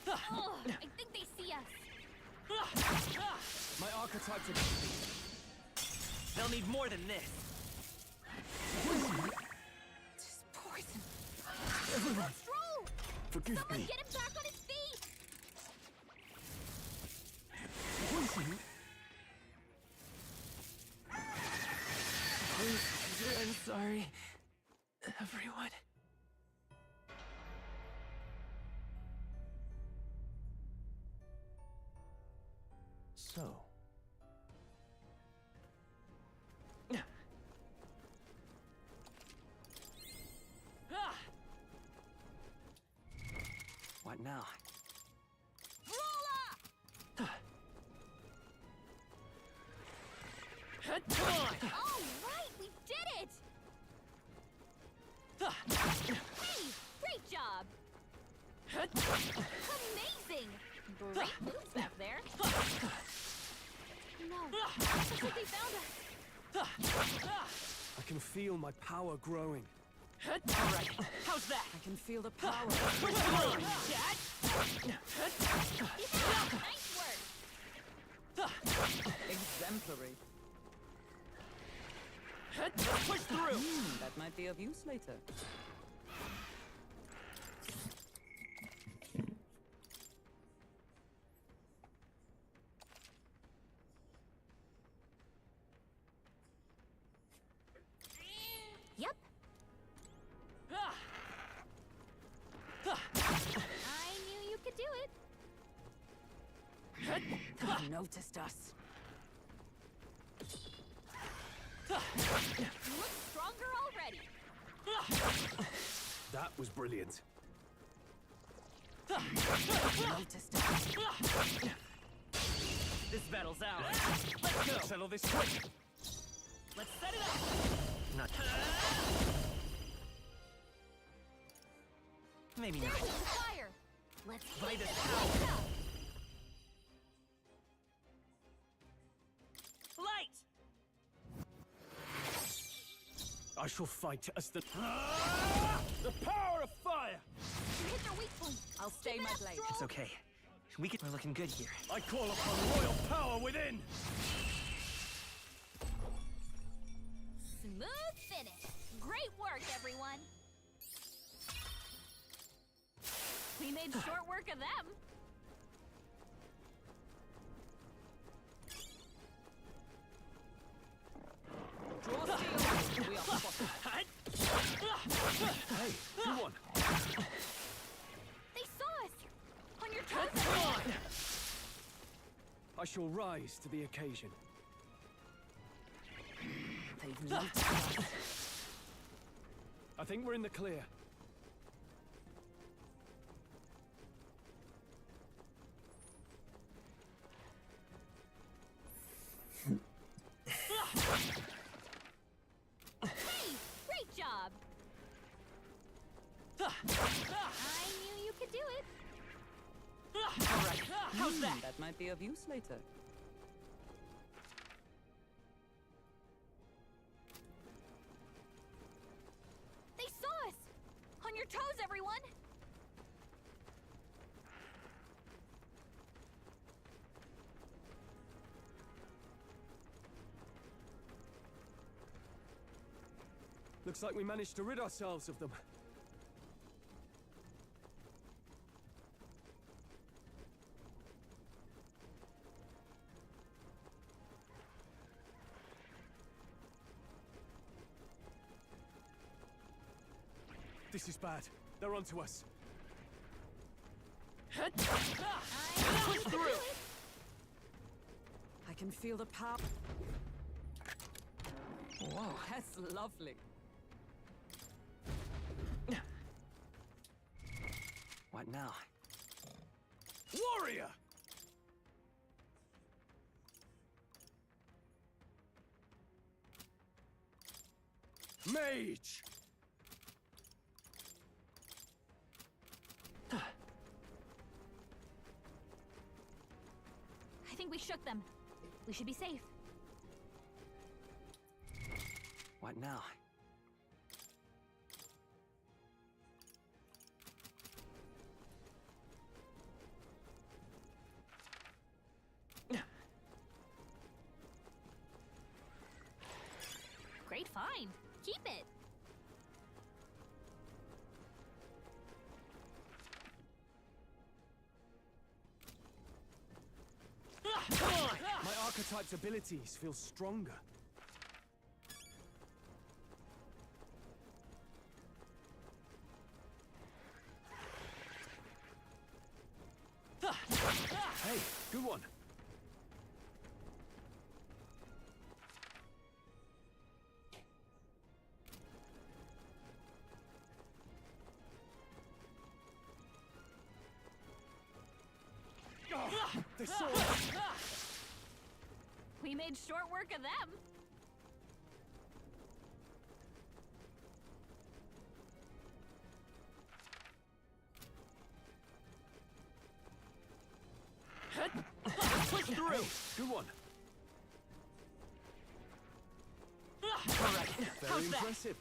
Ugh, I think they see us. My archetypes are... They'll need more than this. Just poison. Stroll! Forgive Someone me. get him back on his feet! I'm sorry, everyone. So, What now? Come on! All right, we did it! Hey, great job! Amazing! Great moves back there. No, looks like they found us. I can feel my power growing. Alright, how's that? I can feel the power. Push through! Nice work! Exemplary. Push through! That might be of use later. Yep. I knew you could do it. They noticed us. You look stronger already. That was brilliant. Noticed us. This battle's ours. Let's go! Settle this quick. Let's set it up! Not... Maybe There's not. the fire. Let's By heat the this power. place up. Light! I shall fight as the... The power of fire! You hit their weak point. I'll stay Keep it my up, blade. Stroll. It's okay. We're looking good here. I call upon royal power within! Smooth finish. Great work, everyone. We made short work of them. Draw steel. We are spotted. Hey, good one. They saw us. On your toes, everyone. I shall rise to the occasion. They've loved us. I think we're in the clear. Hey, great job. I knew you could do it. All right. How's that? That might be of use later. They saw us. On your toes, everyone. Looks like we managed to rid ourselves of them. This is bad. They're onto us. Push through. I can feel the power. Whoa, that's lovely. What now? Warrior! Mage! I think we shook them. We should be safe. What now? Great find. Keep it. My archetype's abilities feel stronger. Hey, good one. They saw us. We made short work of them. Push through. Hey, good one. All right. Very impressive.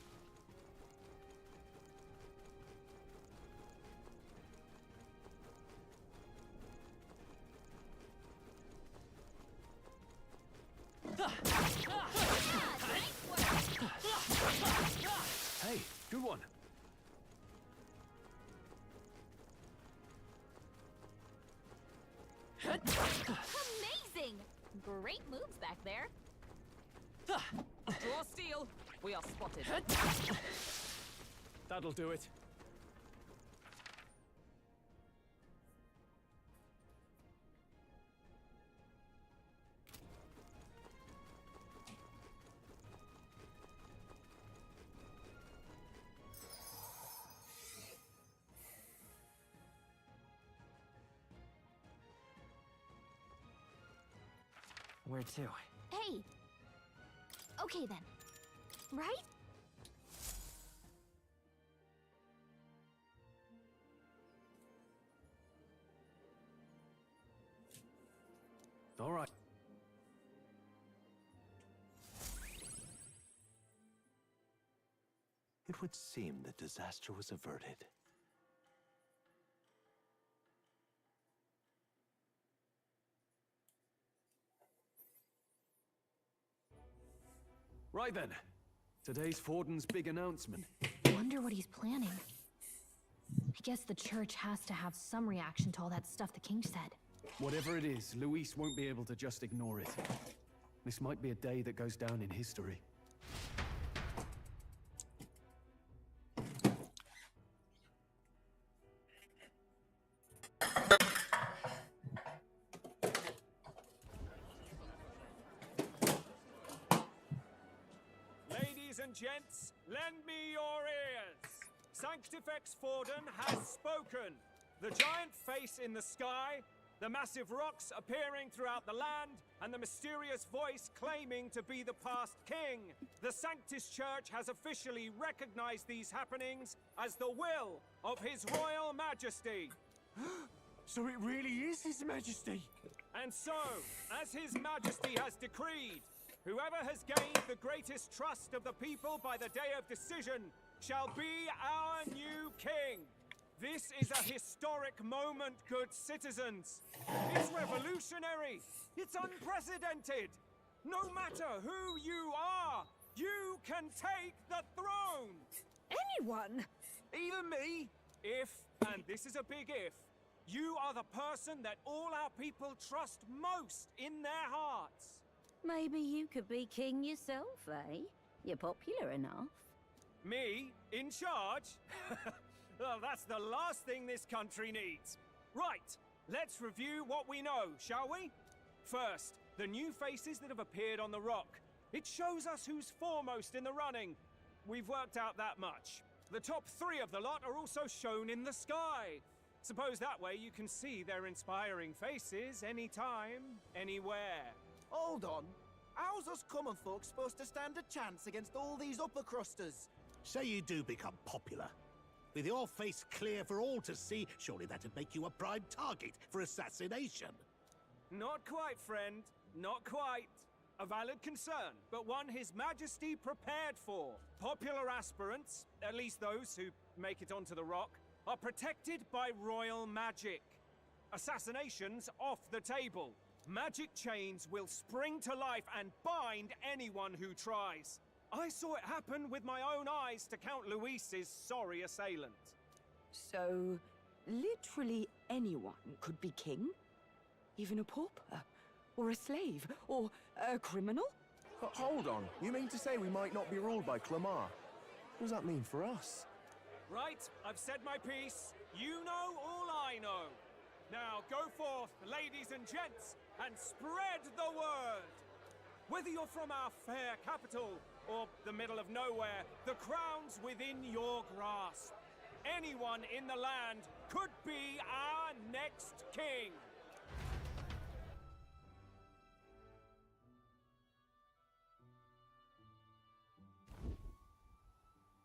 Hey, good one. Amazing! Great moves back there. Draw steel. We are spotted. That'll do it. Where to? Hey. Okay then. Right? All right. It would seem that disaster was averted. Right then. Today's Forden's big announcement. Wonder what he's planning. I guess the church has to have some reaction to all that stuff the king said. Whatever it is, Luis won't be able to just ignore it. This might be a day that goes down in history. Ladies and gents, lend me your ears. Sanctifex Forden has spoken. The giant face in the sky, the massive rocks appearing throughout the land, and the mysterious voice claiming to be the past king. The Sanctus Church has officially recognized these happenings as the will of His Royal Majesty. So it really is His Majesty? And so, as His Majesty has decreed, whoever has gained the greatest trust of the people by the day of decision shall be our new king. This is a historic moment, good citizens. It's revolutionary. It's unprecedented. No matter who you are, you can take the throne. Anyone? Even me. If, and this is a big if, you are the person that all our people trust most in their hearts. Maybe you could be king yourself, eh? You're popular enough. Me? In charge? Well, that's the last thing this country needs. Right, let's review what we know, shall we? First, the new faces that have appeared on the rock. It shows us who's foremost in the running. We've worked out that much. The top 3 of the lot are also shown in the sky. Suppose that way you can see their inspiring faces anytime, anywhere. Hold on. How's us common folk supposed to stand a chance against all these upper crusters? Say you do become popular. With your face clear for all to see, surely that'd make you a prime target for assassination. Not quite, friend. Not quite. A valid concern, but one His Majesty prepared for. Popular aspirants, at least those who make it onto the rock, are protected by royal magic. Assassinations off the table. Magic chains will spring to life and bind anyone who tries. I saw it happen with my own eyes to Count Luis's sorry assailant. So, literally anyone could be king? Even a pauper? Or a slave? Or a criminal? Hold on. You mean to say we might not be ruled by Clamar? What does that mean for us? Right, I've said my piece. You know all I know. Now go forth, ladies and gents, and spread the word. Whether you're from our fair capital or the middle of nowhere, the crown's within your grasp. Anyone in the land could be our next king.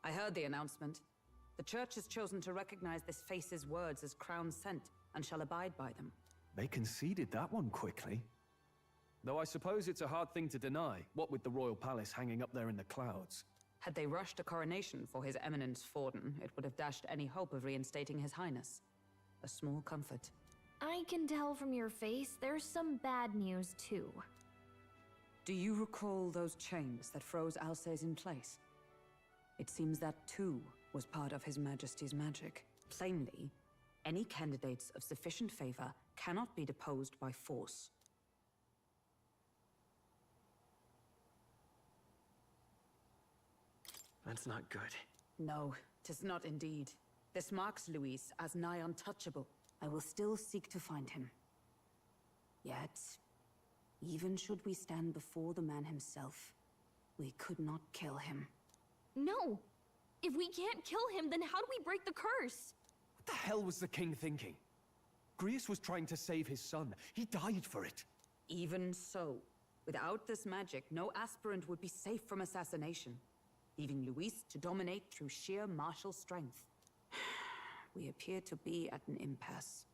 I heard the announcement. The church has chosen to recognize this face's words as crown sent and shall abide by them. They conceded that one quickly. Though I suppose it's a hard thing to deny, what with the royal palace hanging up there in the clouds. Had they rushed a coronation for His Eminence Forden, it would have dashed any hope of reinstating His Highness. A small comfort. I can tell from your face there's some bad news too. Do you recall those chains that froze Alsace in place? It seems that too was part of His Majesty's magic. Plainly, any candidates of sufficient favor cannot be deposed by force. That's not good. No, 'tis not indeed. This marks Luis as nigh untouchable. I will still seek to find him. Yet, even should we stand before the man himself, we could not kill him. No! If we can't kill him, then how do we break the curse? What the hell was the king thinking? Grius was trying to save his son. He died for it. Even so, without this magic, no aspirant would be safe from assassination, leaving Luis to dominate through sheer martial strength. We appear to be at an impasse.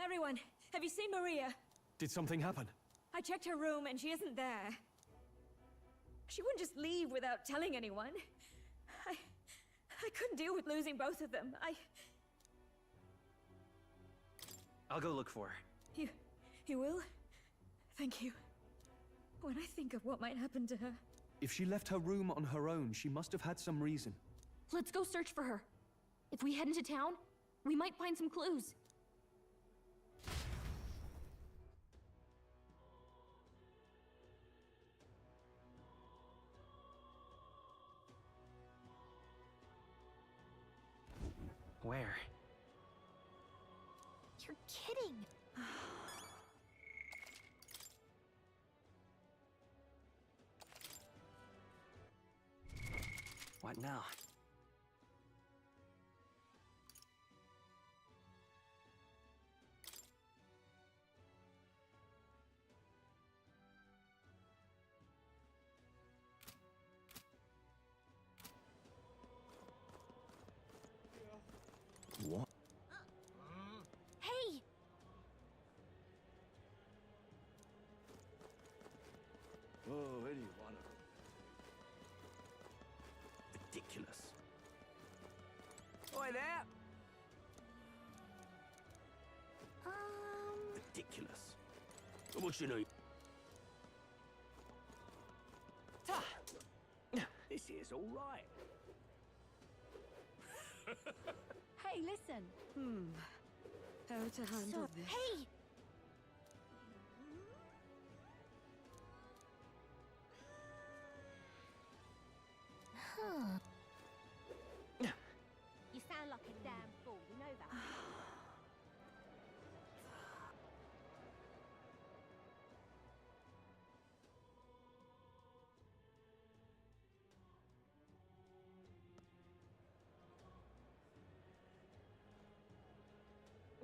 Everyone, have you seen Maria? Did something happen? I checked her room and she isn't there. She wouldn't just leave without telling anyone. I couldn't deal with losing both of them. I'll go look for her. You will? Thank you. when I think of what might happen to her. If she left her room on her own, she must have had some reason. Let's go search for her. If we head into town, we might find some clues. Where? You're kidding. What now? What? Hey! Oh, any one of them. Ridiculous. Oi there! Ridiculous. What you need? This here's all right. Hey, listen. How to handle this? Hey! Huh. You sound like a damn fool, you know that?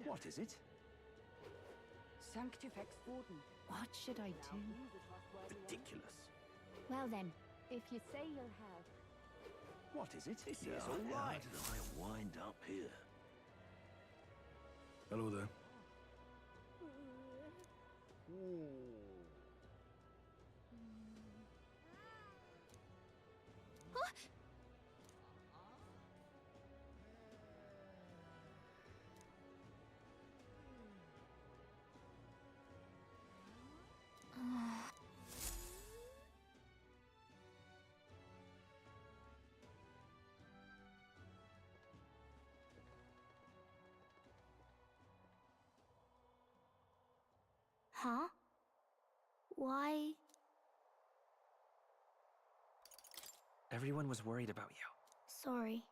What is it? Sanctifex Warden. What should I do? Ridiculous. Well then, if you say you'll have. What is it? This here's all How right. did I wind up here? Hello there. Huh? Why? Everyone was worried about you. Sorry.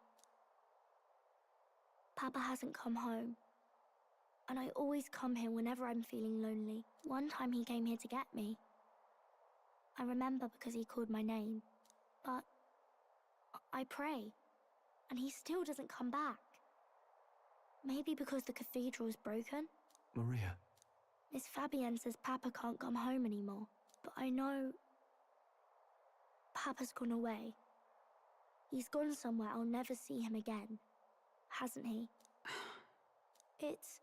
Papa hasn't come home. And I always come here whenever I'm feeling lonely. One time he came here to get me. I remember because he called my name. But I pray, and he still doesn't come back. Maybe because the cathedral's broken? Maria. Miss Fabienne says Papa can't come home anymore. But I know Papa's gone away. He's gone somewhere I'll never see him again. Hasn't he? It's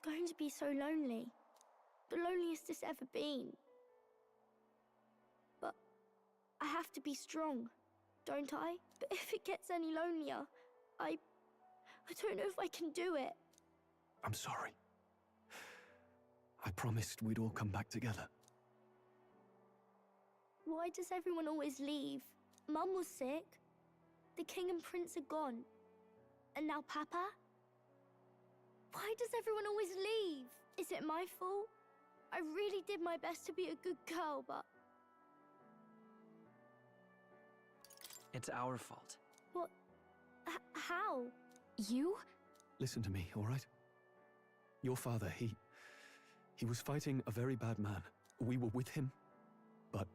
going to be so lonely. The loneliest it's ever been. But I have to be strong, don't I? But if it gets any lonelier, I don't know if I can do it. I'm sorry. I promised we'd all come back together. Why does everyone always leave? Mum was sick. The king and prince are gone. And now Papa? Why does everyone always leave? Is it my fault? I really did my best to be a good girl, but... It's our fault. What? How? You? Listen to me, all right? Your father, he was fighting a very bad man. We were with him, but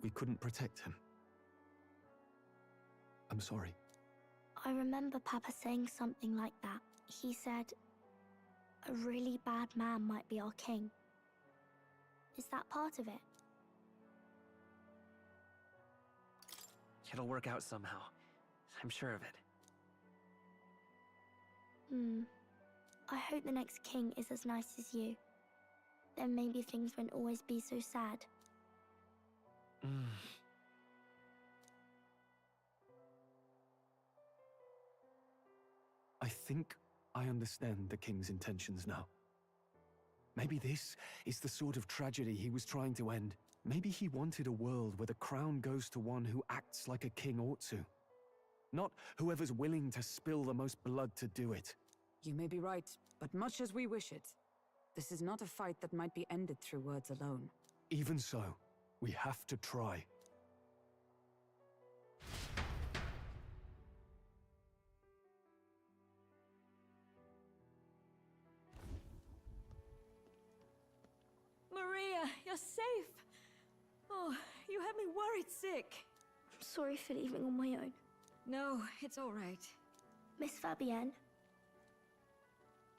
we couldn't protect him. I'm sorry. I remember Papa saying something like that. He said, a really bad man might be our king. Is that part of it? It'll work out somehow. I'm sure of it. I hope the next king is as nice as you. Then maybe things won't always be so sad. I think I understand the king's intentions now. Maybe this is the sort of tragedy he was trying to end. Maybe he wanted a world where the crown goes to one who acts like a king ought to. Not whoever's willing to spill the most blood to do it. You may be right, but much as we wish it, this is not a fight that might be ended through words alone. Even so, we have to try. Maria, you're safe. Oh, you had me worried sick. I'm sorry for leaving on my own. No, it's all right. Miss Fabienne,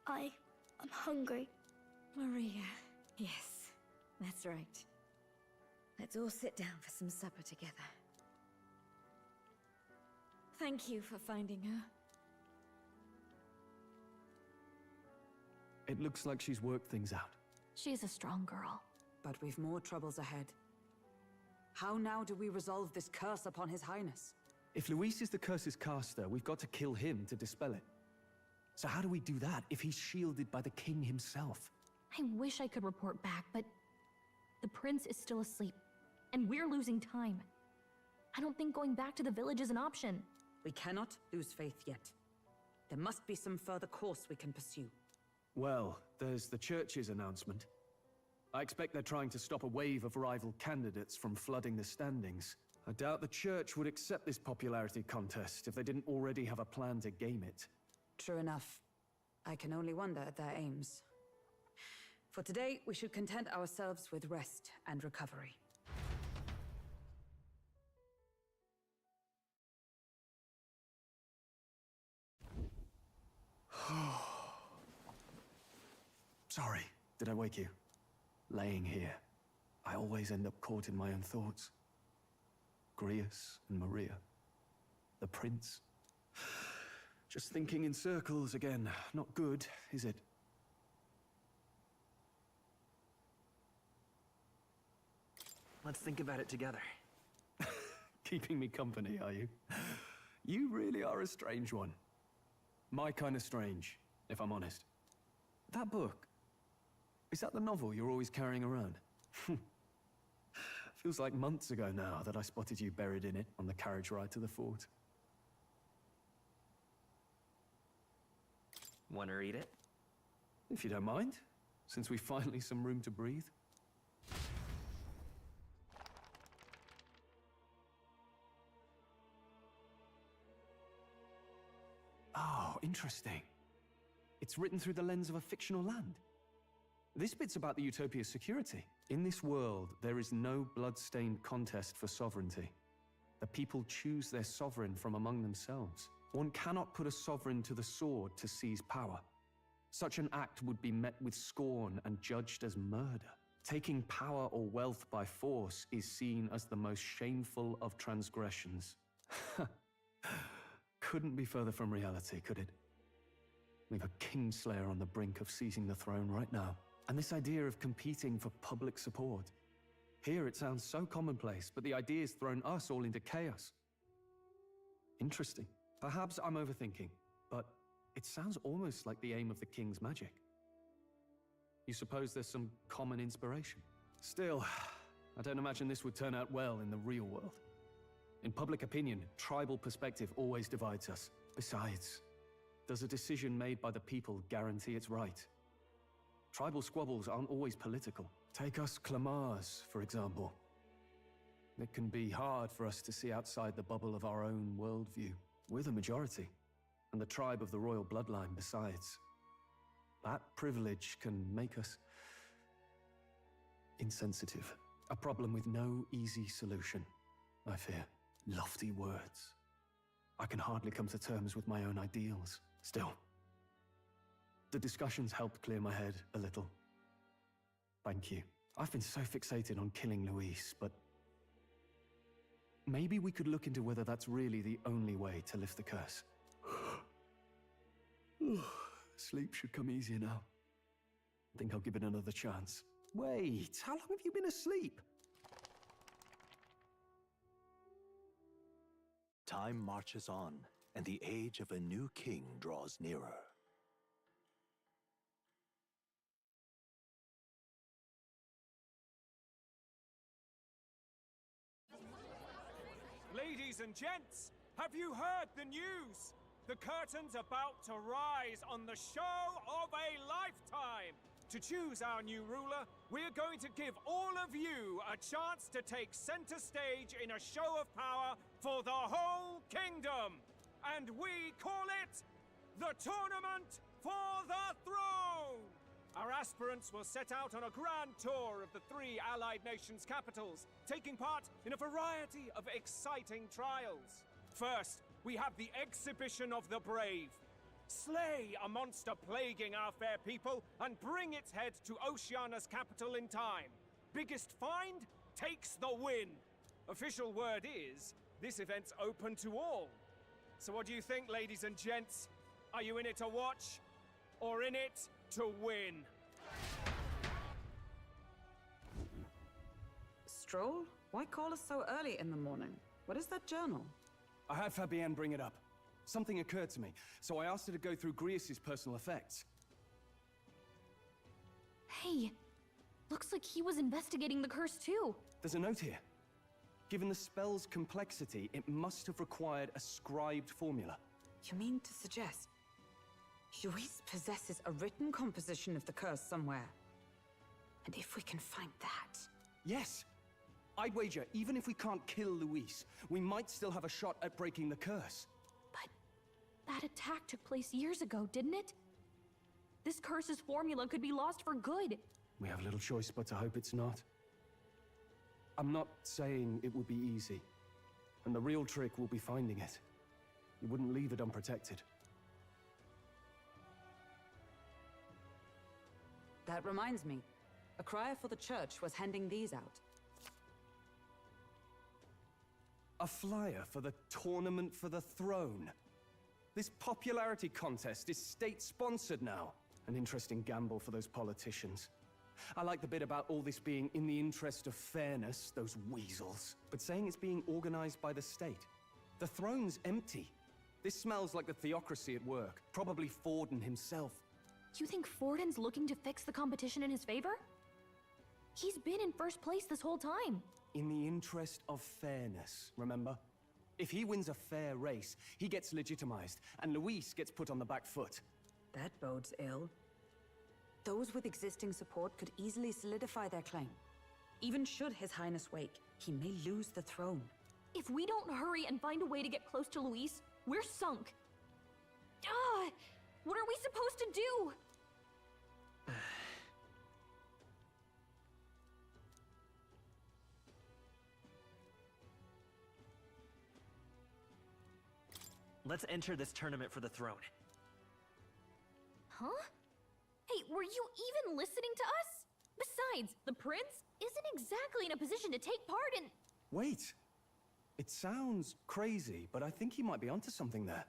I'm hungry. Maria, yes, that's right. Let's all sit down for some supper together. Thank you for finding her. It looks like she's worked things out. She's a strong girl. But we've more troubles ahead. How now do we resolve this curse upon His Highness? If Luis is the curse's caster, we've got to kill him to dispel it. So how do we do that if he's shielded by the king himself? I wish I could report back, but the prince is still asleep, and we're losing time. I don't think going back to the village is an option. We cannot lose faith yet. There must be some further course we can pursue. Well, there's the church's announcement. I expect they're trying to stop a wave of rival candidates from flooding the standings. I doubt the church would accept this popularity contest if they didn't already have a plan to game it. True enough. I can only wonder at their aims. For today, we should content ourselves with rest and recovery. Sorry, did I wake you? Laying here, I always end up caught in my own thoughts. Grius and Maria. The prince. Just thinking in circles again. Not good, is it? Let's think about it together. Keeping me company, are you? You really are a strange one. My kind of strange, if I'm honest. That book, is that the novel you're always carrying around? Feels like months ago now that I spotted you buried in it on the carriage ride to the fort. Want to read it? If you don't mind, since we finally some room to breathe. Oh, interesting. It's written through the lens of a fictional land. This bit's about the Utopia's security. In this world, there is no blood-stained contest for sovereignty. The people choose their sovereign from among themselves. One cannot put a sovereign to the sword to seize power. Such an act would be met with scorn and judged as murder. Taking power or wealth by force is seen as the most shameful of transgressions. Couldn't be further from reality, could it? We've a kingslayer on the brink of seizing the throne right now. And this idea of competing for public support. Here it sounds so commonplace, but the idea's thrown us all into chaos. Interesting. Perhaps I'm overthinking, but it sounds almost like the aim of the king's magic. You suppose there's some common inspiration? Still, I don't imagine this would turn out well in the real world. In public opinion, tribal perspective always divides us. Besides, does a decision made by the people guarantee it's right? Tribal squabbles aren't always political. Take us Clamars, for example. It can be hard for us to see outside the bubble of our own worldview. We're the majority, and the tribe of the royal bloodline besides. That privilege can make us insensitive. A problem with no easy solution, I fear. Lofty words. I can hardly come to terms with my own ideals. Still, the discussions helped clear my head a little. Thank you. I've been so fixated on killing Luis, but maybe we could look into whether that's really the only way to lift the curse. Sleep should come easier now. I think I'll give it another chance. Wait, how long have you been asleep? Time marches on, and the age of a new king draws nearer. Ladies and gents, have you heard the news? The curtain's about to rise on the show of a lifetime! To choose our new ruler, we're going to give all of you a chance to take center stage in a show of power for the whole kingdom! And we call it the Tournament for the Throne! Our aspirants will set out on a grand tour of the 3 allied nations' capitals, taking part in a variety of exciting trials. First, we have the Exhibition of the Brave. Slay a monster plaguing our fair people and bring its head to Oceania's capital in time. Biggest find takes the win. Official word is, this event's open to all. So what do you think, ladies and gents? Are you in it to watch, or in it to win? Stroll? Why call us so early in the morning? What is that journal? I had Fabienne bring it up. Something occurred to me, so I asked her to go through Grius' personal effects. Hey, looks like he was investigating the curse too. There's a note here. Given the spell's complexity, it must have required a scribed formula. You mean to suggest Luis possesses a written composition of the curse somewhere? And if we can find that... Yes! I'd wager, even if we can't kill Luis, we might still have a shot at breaking the curse. That attack took place years ago, didn't it? This curse's formula could be lost for good. We have little choice but to hope it's not. I'm not saying it would be easy. And the real trick will be finding it. You wouldn't leave it unprotected. That reminds me. A crier for the church was handing these out. A flyer for the Tournament for the Throne. This popularity contest is state-sponsored now. An interesting gamble for those politicians. I like the bit about all this being in the interest of fairness, those weasels. But saying it's being organized by the state. The throne's empty. This smells like the theocracy at work. Probably Forden himself. You think Forden's looking to fix the competition in his favor? He's been in first place this whole time. In the interest of fairness, remember? If he wins a fair race, he gets legitimized, and Luis gets put on the back foot. That bodes ill. Those with existing support could easily solidify their claim. Even should His Highness wake, he may lose the throne. If we don't hurry and find a way to get close to Luis, we're sunk. What are we supposed to do? Let's enter this tournament for the throne. Huh? Hey, were you even listening to us? Besides, the prince isn't exactly in a position to take part in... Wait. It sounds crazy, but I think he might be onto something there.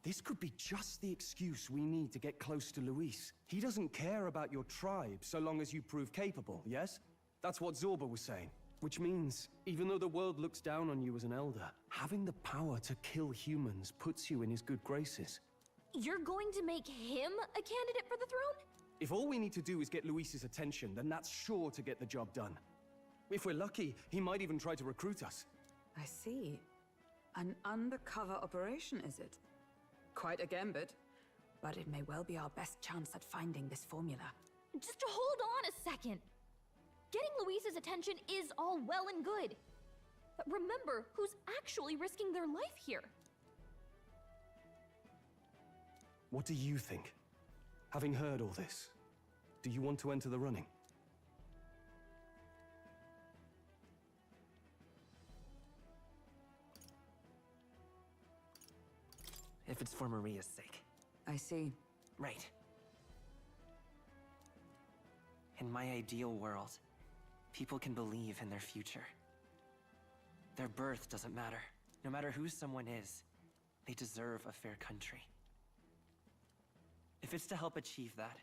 This could be just the excuse we need to get close to Luis. He doesn't care about your tribe so long as you prove capable, yes? That's what Zorba was saying. Which means, even though the world looks down on you as an elder, having the power to kill humans puts you in his good graces. You're going to make him a candidate for the throne? If all we need to do is get Luis's attention, then that's sure to get the job done. If we're lucky, he might even try to recruit us. I see. An undercover operation, is it? Quite a gambit, but it may well be our best chance at finding this formula. Just hold on a second. Getting Luis's attention is all well and good. But remember who's actually risking their life here. What do you think? Having heard all this, do you want to enter the running? If it's for Maria's sake. I see. Right. In my ideal world, people can believe in their future. Their birth doesn't matter. No matter who someone is, they deserve a fair country. If it's to help achieve that,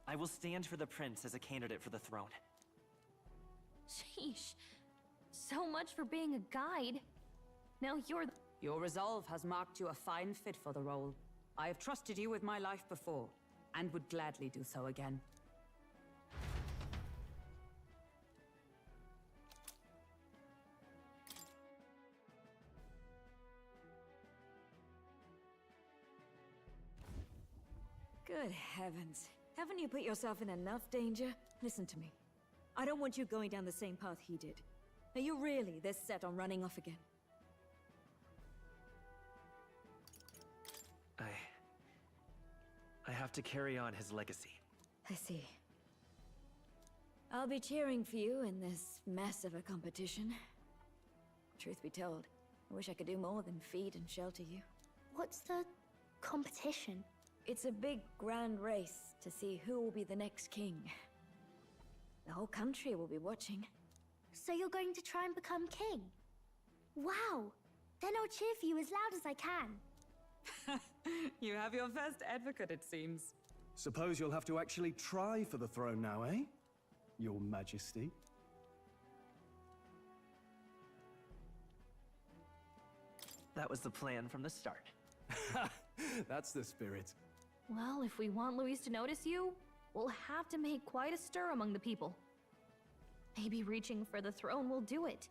I will stand for the prince as a candidate for the throne. Sheesh. So much for being a guide. Now you're the... Your resolve has marked you a fine fit for the role. I have trusted you with my life before, and would gladly do so again. Good heavens. Haven't you put yourself in enough danger? Listen to me. I don't want you going down the same path he did. Are you really this set on running off again? I have to carry on his legacy. I see. I'll be cheering for you in this mess of a competition. Truth be told, I wish I could do more than feed and shelter you. What's the competition? It's a big, grand race to see who will be the next king. The whole country will be watching. So you're going to try and become king? Wow! Then I'll cheer for you as loud as I can. You have your first advocate, it seems. Suppose you'll have to actually try for the throne now, eh? Your Majesty. That was the plan from the start. That's the spirit. Well, if we want Luis to notice you, we'll have to make quite a stir among the people. Maybe reaching for the throne will do it.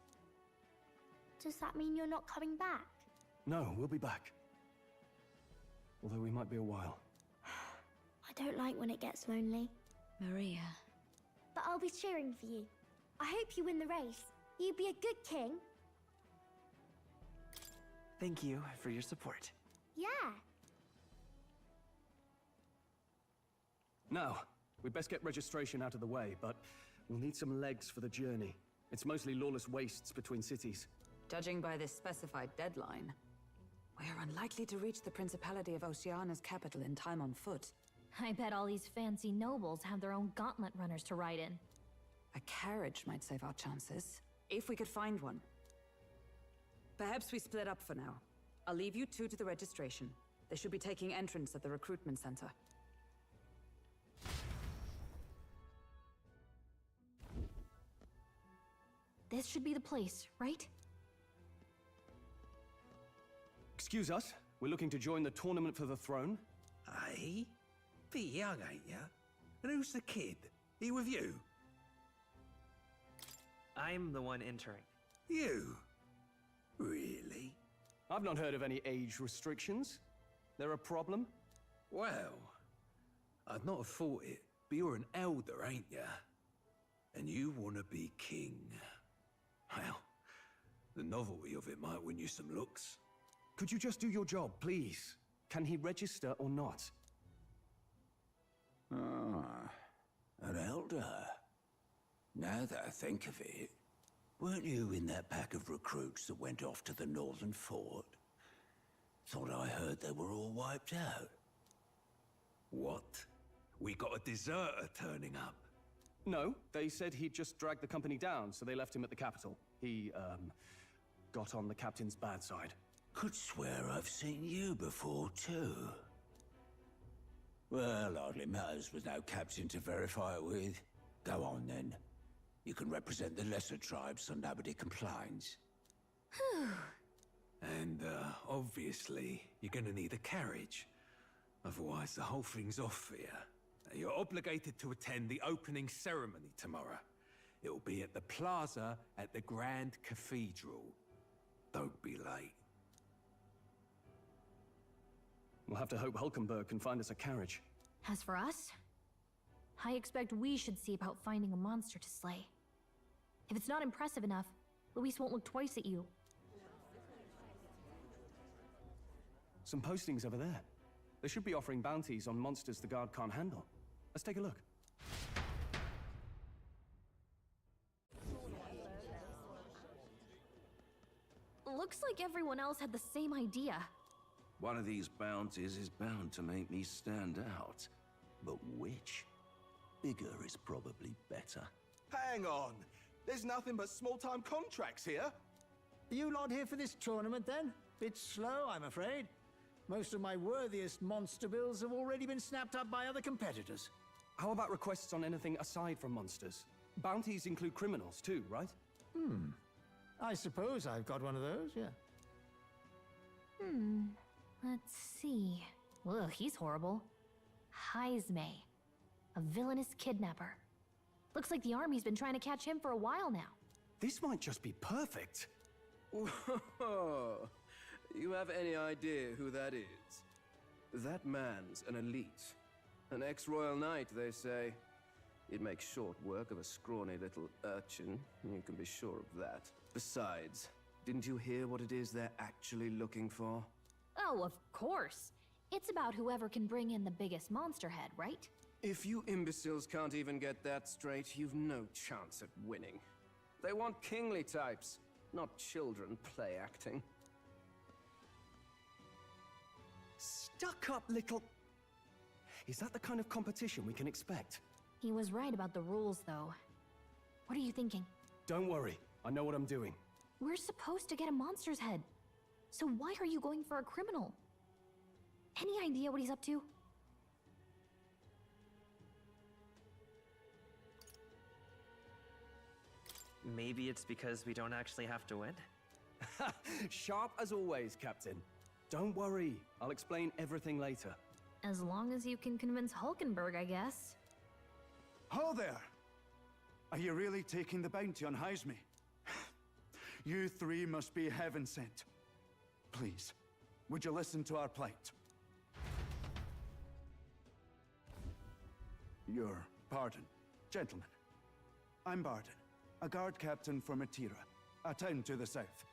Does that mean you're not coming back? No, we'll be back. Although we might be a while. I don't like when it gets lonely. Maria. But I'll be cheering for you. I hope you win the race. You'd be a good king. Thank you for your support. Yeah. Now, we'd best get registration out of the way, but we'll need some legs for the journey. It's mostly lawless wastes between cities. Judging by this specified deadline, we're unlikely to reach the Principality of Oceana's capital in time on foot. I bet all these fancy nobles have their own gauntlet runners to ride in. A carriage might save our chances, if we could find one. Perhaps we split up for now. I'll leave you two to the registration. They should be taking entrance at the recruitment center. This should be the place, right? Excuse us, we're looking to join the tournament for the throne. Aye? Bit young, ain't ya? And who's the kid? He with you? I'm the one entering. You? Really? I've not heard of any age restrictions. There a problem? Well, I'd not have thought it, but you're an elder, ain't ya? And you want to be king. Well, the novelty of it might win you some looks. Could you just do your job, please? Can he register or not? Ah, an elder. Now that I think of it, weren't you in that pack of recruits that went off to the northern fort? Thought I heard they were all wiped out. What? We got a deserter turning up? No, they said he'd just dragged the company down, so they left him at the capital. He, got on the captain's bad side. Could swear I've seen you before, too. Well, hardly matters with no captain to verify it with. Go on, then. You can represent the lesser tribes so nobody complains. And, obviously, you're gonna need a carriage. Otherwise, the whole thing's off for you. You're obligated to attend the opening ceremony tomorrow. It'll be at the plaza at the Grand Cathedral. Don't be late. We'll have to hope Hulkenberg can find us a carriage. As for us, I expect we should see about finding a monster to slay. If it's not impressive enough, Luis won't look twice at you. Some postings over there. They should be offering bounties on monsters the guard can't handle. Let's take a look. Looks like everyone else had the same idea. One of these bounties is bound to make me stand out. But which? Bigger is probably better. Hang on! There's nothing but small-time contracts here! Are you lot here for this tournament, then? Bit slow, I'm afraid. Most of my worthiest monster bills have already been snapped up by other competitors. How about requests on anything aside from monsters? Bounties include criminals too, right? I suppose I've got one of those, yeah. Let's see. Ugh, he's horrible. Heisme, a villainous kidnapper. Looks like the army's been trying to catch him for a while now. This might just be perfect. Whoa. You have any idea who that is? That man's an elite. An ex-royal knight, they say. It makes short work of a scrawny little urchin, you can be sure of that. Besides, didn't you hear what it is they're actually looking for? Oh, of course. It's about whoever can bring in the biggest monster head, right? If you imbeciles can't even get that straight, you've no chance at winning. They want kingly types, not children play acting. Stuck-up little... Is that the kind of competition we can expect? He was right about the rules, though. What are you thinking? Don't worry, I know what I'm doing. We're supposed to get a monster's head. So why are you going for a criminal? Any idea what he's up to? Maybe it's because we don't actually have to win? Sharp as always, Captain. Don't worry, I'll explain everything later. As long as you can convince Hulkenberg, I guess. Ho there! Are you really taking the bounty on Heisme? You three must be heaven sent. Please, would you listen to our plight? Your pardon, gentlemen. I'm Barden, a guard captain for Matira, a town to the south.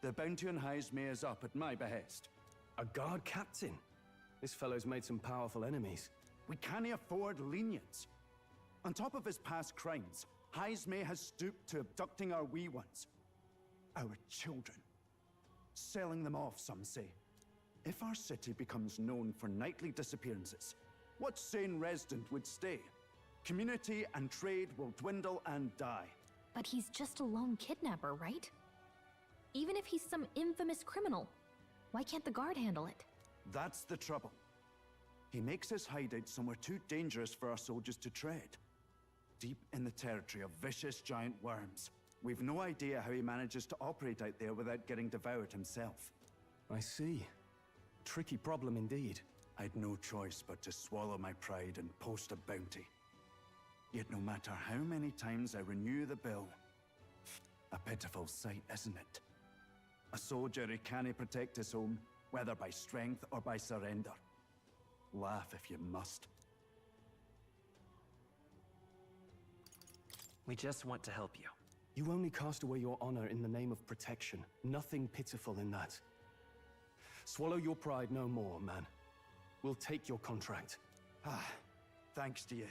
The bounty on Heisme is up at my behest. A guard captain? This fellow's made some powerful enemies. We can't afford lenience. On top of his past crimes, Heisme has stooped to abducting our wee ones. Our children. Selling them off, some say. If our city becomes known for nightly disappearances, what sane resident would stay? Community and trade will dwindle and die. But he's just a lone kidnapper, right? Even if he's some infamous criminal, why can't the guard handle it? That's the trouble. He makes his hideout somewhere too dangerous for our soldiers to tread. Deep in the territory of vicious giant worms. We've no idea how he manages to operate out there without getting devoured himself. I see. Tricky problem indeed. I'd no choice but to swallow my pride and post a bounty. Yet no matter how many times I renew the bill, a pitiful sight, isn't it? A soldier who can't protect his home, whether by strength or by surrender. Laugh if you must. We just want to help you. You only cast away your honor in the name of protection. Nothing pitiful in that. Swallow your pride no more, man. We'll take your contract. Thanks to you.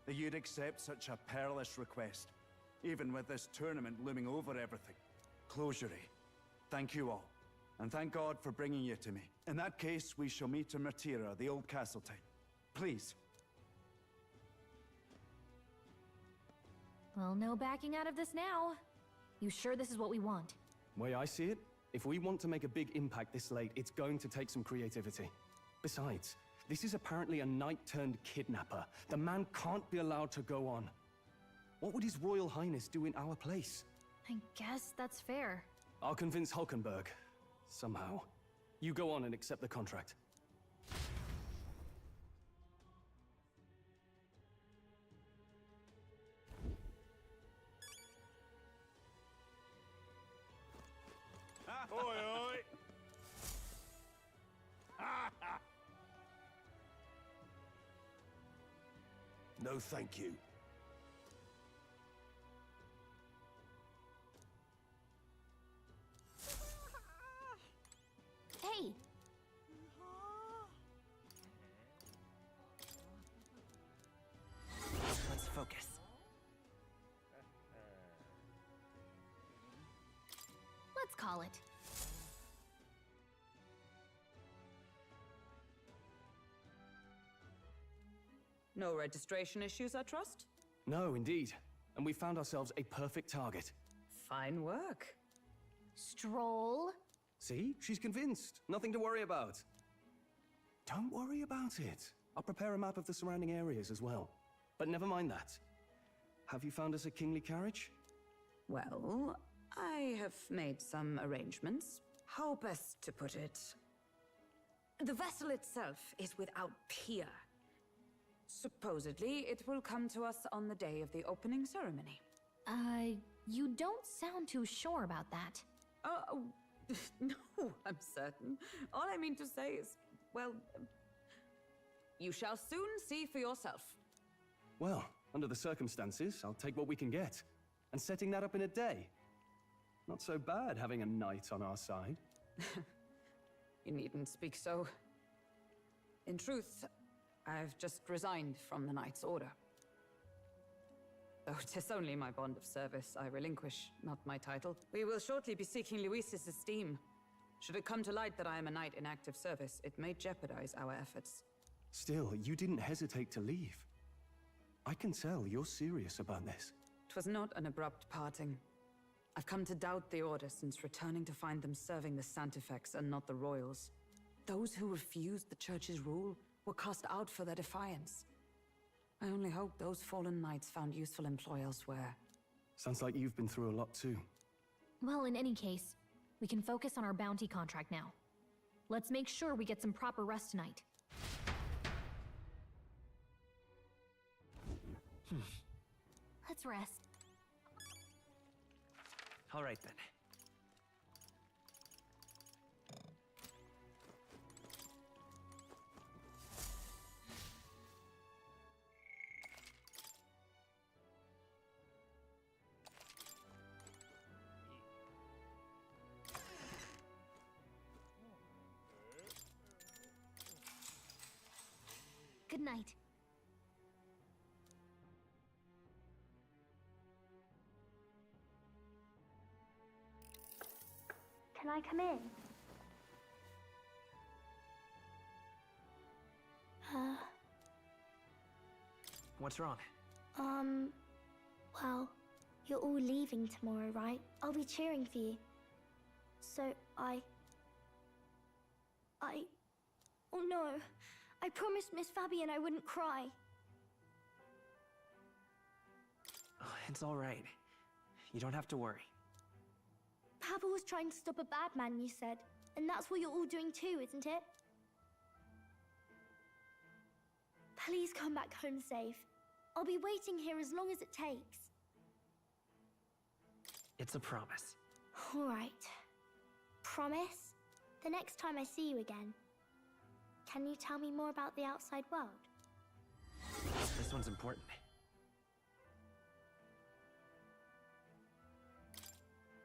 That you'd accept such a perilous request, even with this tournament looming over everything. Closure. Thank you all, and thank God for bringing you to me. In that case, we shall meet in Matira, the old castle town. Please. Well, no backing out of this now. You sure this is what we want? Way I see it, if we want to make a big impact this late, it's going to take some creativity. Besides, this is apparently a knight-turned-kidnapper. The man can't be allowed to go on. What would His Royal Highness do in our place? I guess that's fair. I'll convince Hulkenberg. Somehow. You go on and accept the contract. Oi, oi! No, thank you. Hey! Let's focus. Let's call it. No registration issues, I trust? No, indeed. And we found ourselves a perfect target. Fine work. Stroll. See? She's convinced. Nothing to worry about. Don't worry about it. I'll prepare a map of the surrounding areas as well. But never mind that. Have you found us a kingly carriage? Well, I have made some arrangements. How best to put it? The vessel itself is without peer. Supposedly, it will come to us on the day of the opening ceremony. You don't sound too sure about that. No, I'm certain. All I mean to say is, well, You shall soon see for yourself. Well, under the circumstances, I'll take what we can get. And setting that up in a day. Not so bad having a knight on our side. You needn't speak so. In truth, I've just resigned from the Knight's Order. Though 'tis only my bond of service I relinquish, not my title. We will shortly be seeking Luis's esteem. Should it come to light that I am a knight in active service, it may jeopardize our efforts. Still, you didn't hesitate to leave. I can tell you're serious about this. 'Twas not an abrupt parting. I've come to doubt the Order since returning to find them serving the Santifex and not the Royals. Those who refused the Church's rule were cast out for their defiance. I only hope those fallen knights found useful employ elsewhere. Sounds like you've been through a lot too. Well, in any case, we can focus on our bounty contract now. Let's make sure we get some proper rest tonight. Let's rest. All right then. Good night. Can I come in? What's wrong? Well, you're all leaving tomorrow, right? I'll be cheering for you. So oh no. I promised Miss Fabian I wouldn't cry. Oh, it's all right. You don't have to worry. Papa was trying to stop a bad man, you said. And that's what you're all doing too, isn't it? Please come back home safe. I'll be waiting here as long as it takes. It's a promise. All right. Promise? The next time I see you again. Can you tell me more about the outside world? This one's important.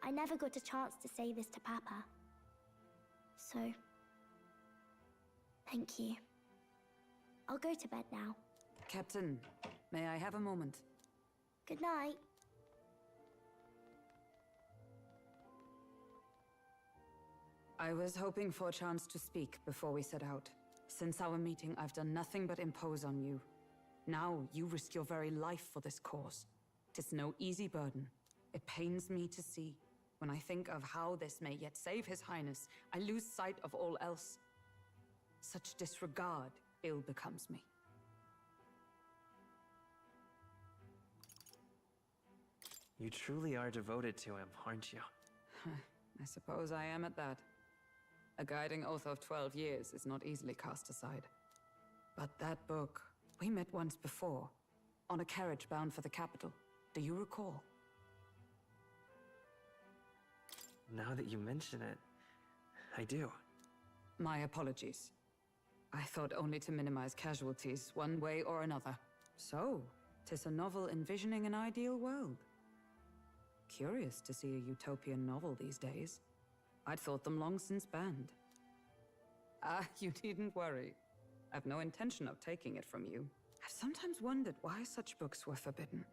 I never got a chance to say this to Papa. So, thank you. I'll go to bed now. Captain, may I have a moment? Good night. I was hoping for a chance to speak before we set out. Since our meeting, I've done nothing but impose on you. Now, you risk your very life for this cause. 'Tis no easy burden. It pains me to see. When I think of how this may yet save His Highness, I lose sight of all else. Such disregard ill becomes me. You truly are devoted to him, aren't you? I suppose I am at that. A guiding oath of 12 years is not easily cast aside. But that book, we met once before, on a carriage bound for the capital. Do you recall? Now that you mention it, I do. My apologies. I thought only to minimize casualties, one way or another. So, 'tis a novel envisioning an ideal world. Curious to see a utopian novel these days. I'd thought them long since banned. You needn't worry. I've no intention of taking it from you. I've sometimes wondered why such books were forbidden.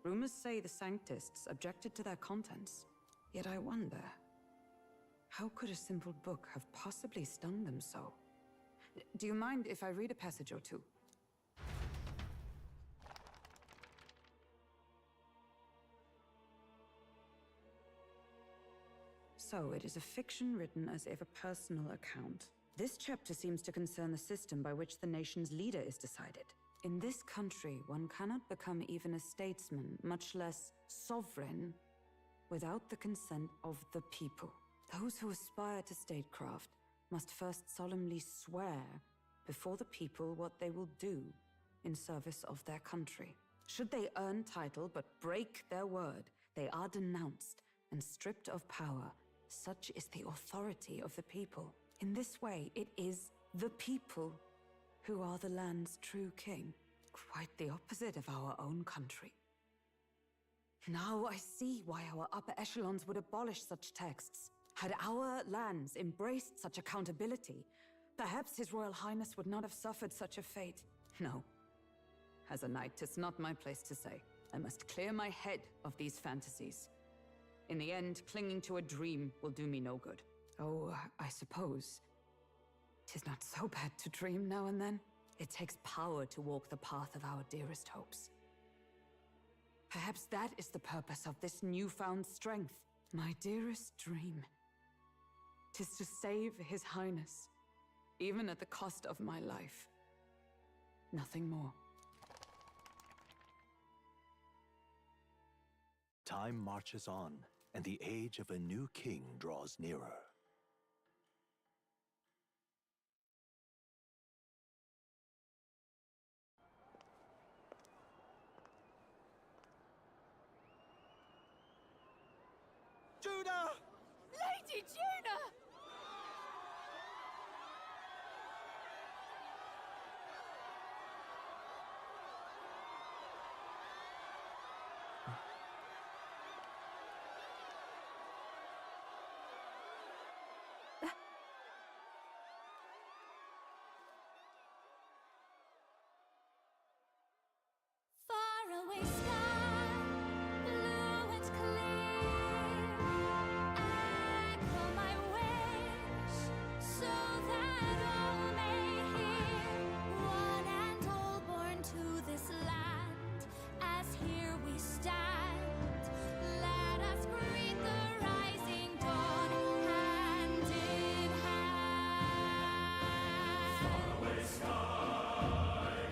Rumors say the Sanctists objected to their contents. Yet I wonder, how could a simple book have possibly stung them so? Do you mind if I read a passage or two? So, it is a fiction written as if a personal account. This chapter seems to concern the system by which the nation's leader is decided. In this country, one cannot become even a statesman, much less sovereign, without the consent of the people. Those who aspire to statecraft must first solemnly swear before the people what they will do in service of their country. Should they earn title but break their word, they are denounced and stripped of power. Such is the authority of the people. In this way, it is the people who are the land's true king. Quite the opposite of our own country. Now I see why our upper echelons would abolish such texts. Had our lands embraced such accountability, perhaps His Royal Highness would not have suffered such a fate. No. As a knight, it's not my place to say. I must clear my head of these fantasies. In the end, clinging to a dream will do me no good. Oh, I suppose 'tis not so bad to dream now and then. It takes power to walk the path of our dearest hopes. Perhaps that is the purpose of this newfound strength. My dearest dream. 'Tis to save His Highness, even at the cost of my life. Nothing more. Time marches on, and the age of a new king draws nearer. Judah! Lady Judah! Far away sky, blue and clear. Echo my wish, so that all may hear. One and all born to this land, as here we stand. Let us greet the rising dawn, hand in hand. Far away sky,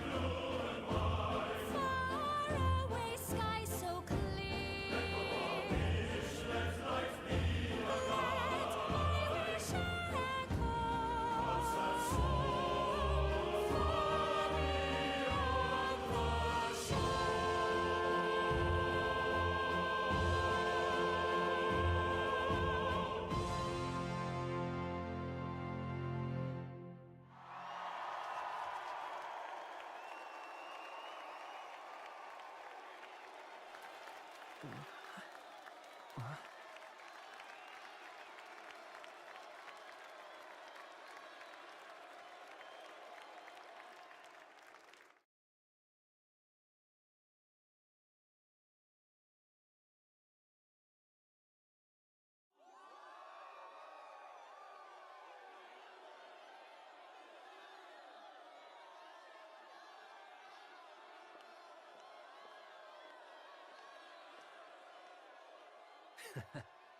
blue and white. Far away sky so clear. Let life be a let my wish echo. Once that soul far beyond the shore.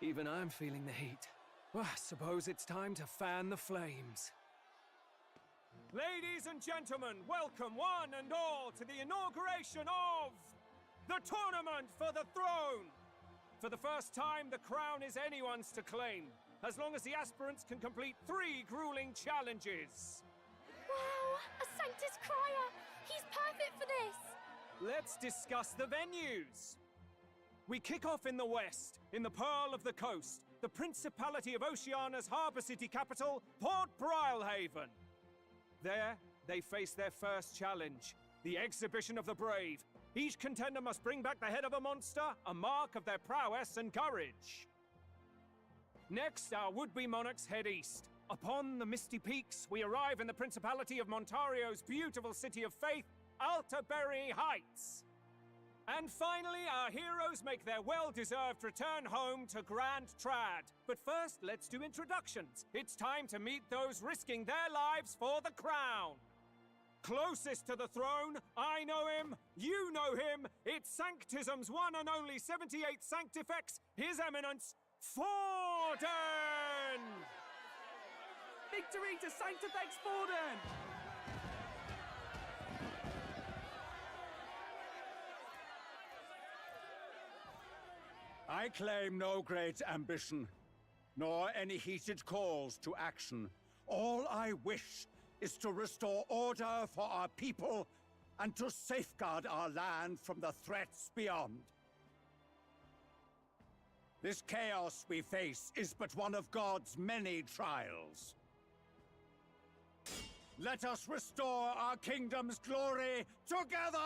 Even I'm feeling the heat. Well, I suppose it's time to fan the flames. Ladies and gentlemen, welcome one and all to the inauguration of the Tournament for the Throne! For the first time, the crown is anyone's to claim, as long as the aspirants can complete 3 grueling challenges. Wow, a Sanctus Crier! He's perfect for this! Let's discuss the venues. We kick off in the west, in the Pearl of the Coast, the Principality of Oceania's harbour city capital, Port Brilehaven. There, they face their first challenge, the Exhibition of the Brave. Each contender must bring back the head of a monster, a mark of their prowess and courage. Next, our would-be monarchs head east. Upon the misty peaks, we arrive in the Principality of Montario's beautiful city of faith, Altaberry Heights. And finally, our heroes make their well-deserved return home to Grand Trad. But first, let's do introductions. It's time to meet those risking their lives for the crown. Closest to the throne, I know him, you know him. It's Sanctism's one and only 78th Sanctifex, His Eminence, Forden! Victory to Sanctifex Forden! I claim no great ambition, nor any heated calls to action. All I wish is to restore order for our people and to safeguard our land from the threats beyond. This chaos we face is but one of God's many trials. Let us restore our kingdom's glory together!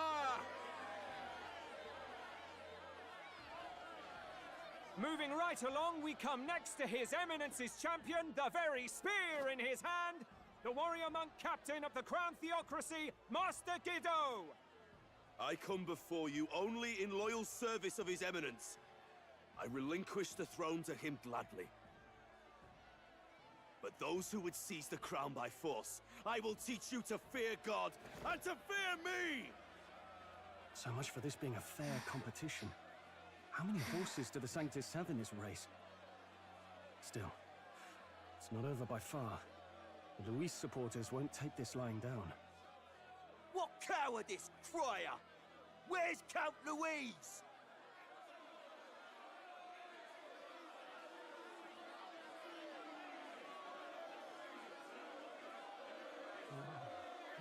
Moving right along, we come next to His Eminence's champion, the very spear in his hand, the warrior monk captain of the Crown Theocracy, Master Giddo! I come before you only in loyal service of His Eminence. I relinquish the throne to him gladly. But those who would seize the crown by force, I will teach you to fear God and to fear me! So much for this being a fair competition. How many horses do the Sanctus have in this race? Still, it's not over by far. The Luis supporters won't take this lying down. What cowardice, crier! Where's Count Louise?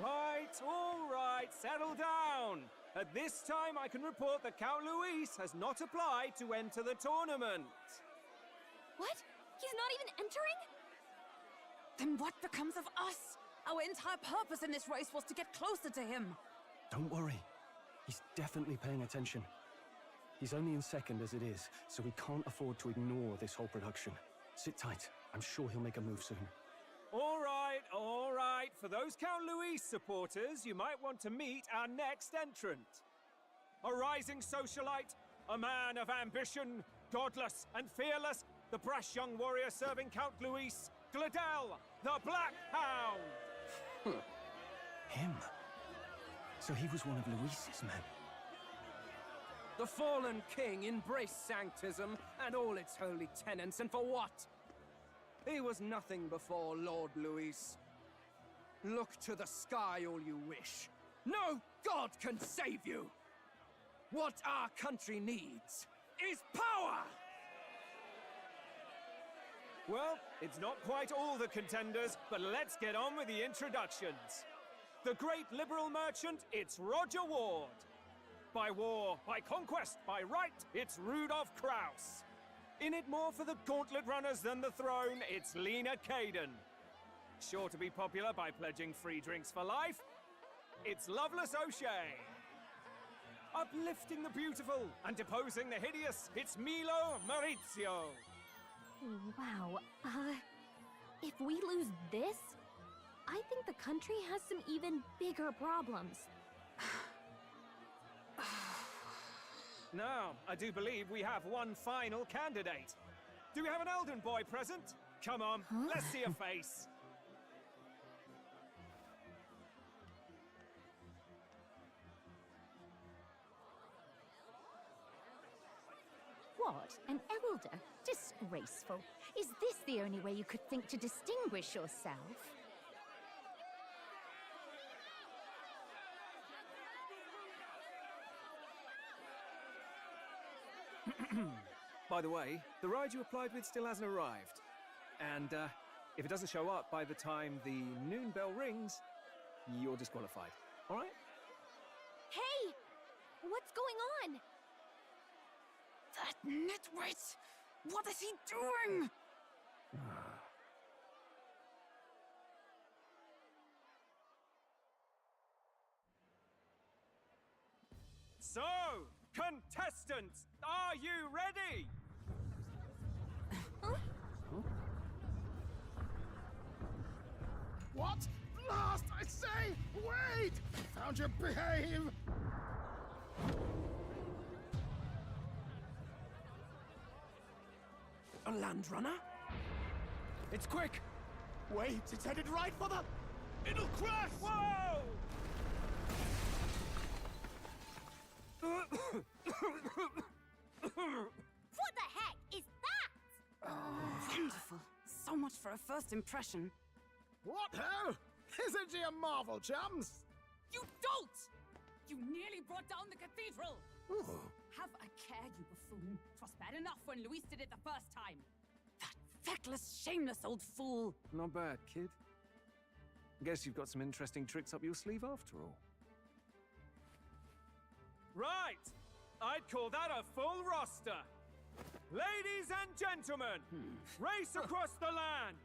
Right, all right, settle down. At this time, I can report that Count Luis has not applied to enter the tournament. What? He's not even entering? Then what becomes of us? Our entire purpose in this race was to get closer to him. Don't worry. He's definitely paying attention. He's only in second as it is, so we can't afford to ignore this whole production. Sit tight. I'm sure he'll make a move soon. All right, all right. For those Count Luis supporters, you might want to meet our next entrant. A rising socialite, a man of ambition, godless and fearless, the brash young warrior serving Count Luis, Gladel, the Black Hound! Him? So he was one of Luis's men? The fallen king embraced sanctism and all its holy tenets, and for what? He was nothing before Lord Luis. Look to the sky all you wish. No god can save you! What our country needs is power! Well, it's not quite all the contenders, but let's get on with the introductions. The great liberal merchant, it's Roger Ward. By war, by conquest, by right, it's Rudolph Krauss. In it more for the gauntlet runners than the throne, it's Lena Caden. Sure to be popular by pledging free drinks for life, it's Loveless O'Shea. Uplifting the beautiful and deposing the hideous, it's Milo Maurizio. Wow, if we lose this, I think the country has some even bigger problems. Now, I do believe we have one final candidate. Do we have an Elden boy present? Come on, let's see a face. What? An elder? Disgraceful. Is this the only way you could think to distinguish yourself? By the way, the ride you applied with still hasn't arrived. And if it doesn't show up by the time the noon bell rings, you're disqualified. All right? Hey! What's going on? That nitwit! What is he doing? So, contestants, are you ready? What? Last, I say! Wait! Found your behave! A land runner? It's quick! Wait, it's headed right for the... It'll crash! Whoa! What the heck is that? Wonderful. So much for a first impression. What ho? Isn't she a marvel, chums? You dolt! You nearly brought down the cathedral! Ooh. Have a care, you buffoon. 'Twas bad enough when Luis did it the first time. That feckless, shameless old fool. Not bad, kid. Guess you've got some interesting tricks up your sleeve after all. Right! I'd call that a full roster. Ladies and gentlemen, race across the land.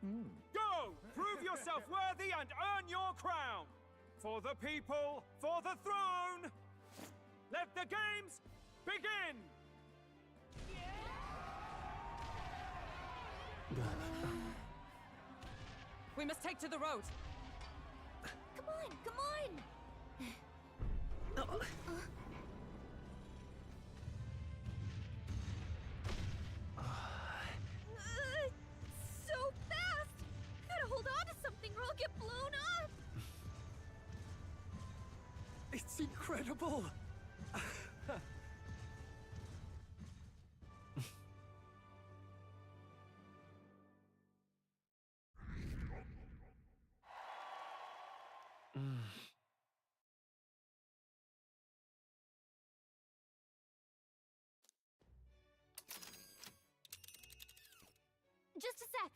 Go Go! Prove yourself worthy and earn your crown! For the people, for the throne! Let the games begin! We must take to the road. Come on, come on! So fast! Gotta hold on to something or I'll get blown up! It's incredible! Just a sec.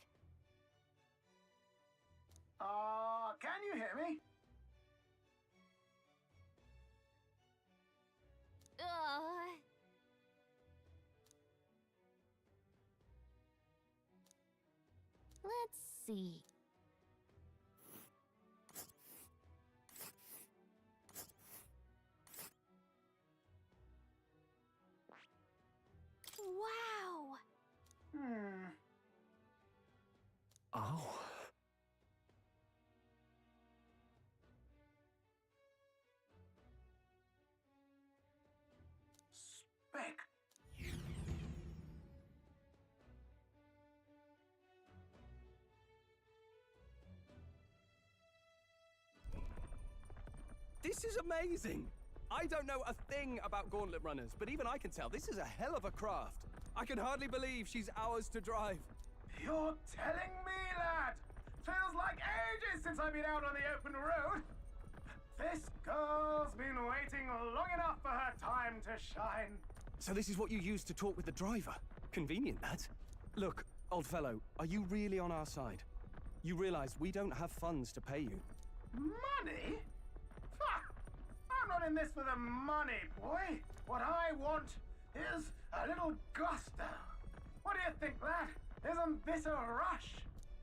Can you hear me? Let's see. Wow! Oh. Spec. This is amazing! I don't know a thing about gauntlet runners, but even I can tell this is a hell of a craft. I can hardly believe she's ours to drive. You're telling me, lad? Feels like ages since I've been out on the open road. This girl's been waiting long enough for her time to shine. So this is what you use to talk with the driver? Convenient, that. Look, old fellow, are you really on our side? You realize we don't have funds to pay you. Money? I'm not in this for the money, boy. What I want is a little gusto. What do you think, lad? Isn't this a rush?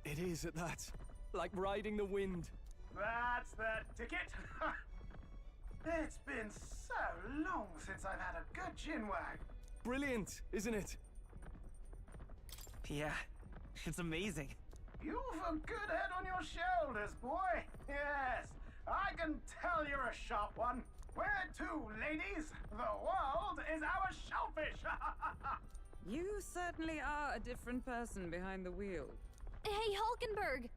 It is at that. Like riding the wind. That's the ticket. It's been so long since I've had a good chinwag. Brilliant, isn't it? Yeah, it's amazing. You've a good head on your shoulders, boy. Yes, I can tell you're a sharp one. Where to, ladies? The world is our shellfish. You certainly are a different person behind the wheel. Hey, Hulkenberg!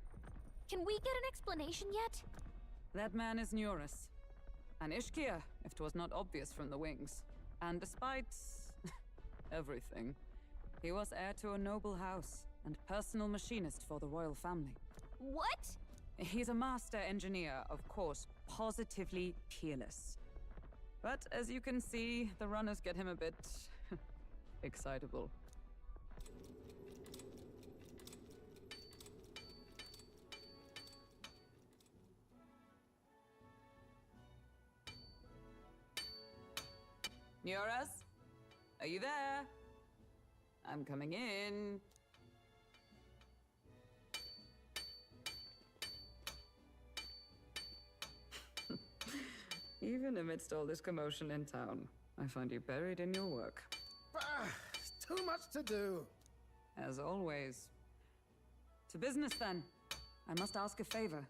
Can we get an explanation yet? That man is Neurus. An Ishkia, if 'twas not obvious from the wings. And despite everything, he was heir to a noble house and personal machinist for the royal family. What? He's a master engineer, of course, positively peerless. But as you can see, the runners get him a bit excitable. Neurus? Are you there? I'm coming in. Even amidst all this commotion in town, I find you buried in your work. Too much to do. As always. To business, then. I must ask a favor.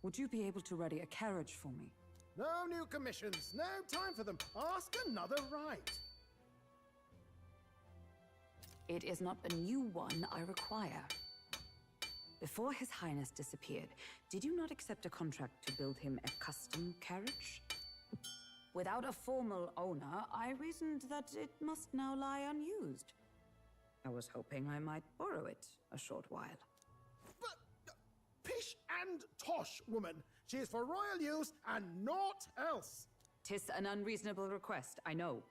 Would you be able to ready a carriage for me? No new commissions. No time for them. Ask another right. It is not a new one I require. Before His Highness disappeared, did you not accept a contract to build him a custom carriage? Without a formal owner, I reasoned that it must now lie unused. I was hoping I might borrow it a short while. But pish and tosh, woman. She is for royal use and naught else. 'Tis an unreasonable request, I know.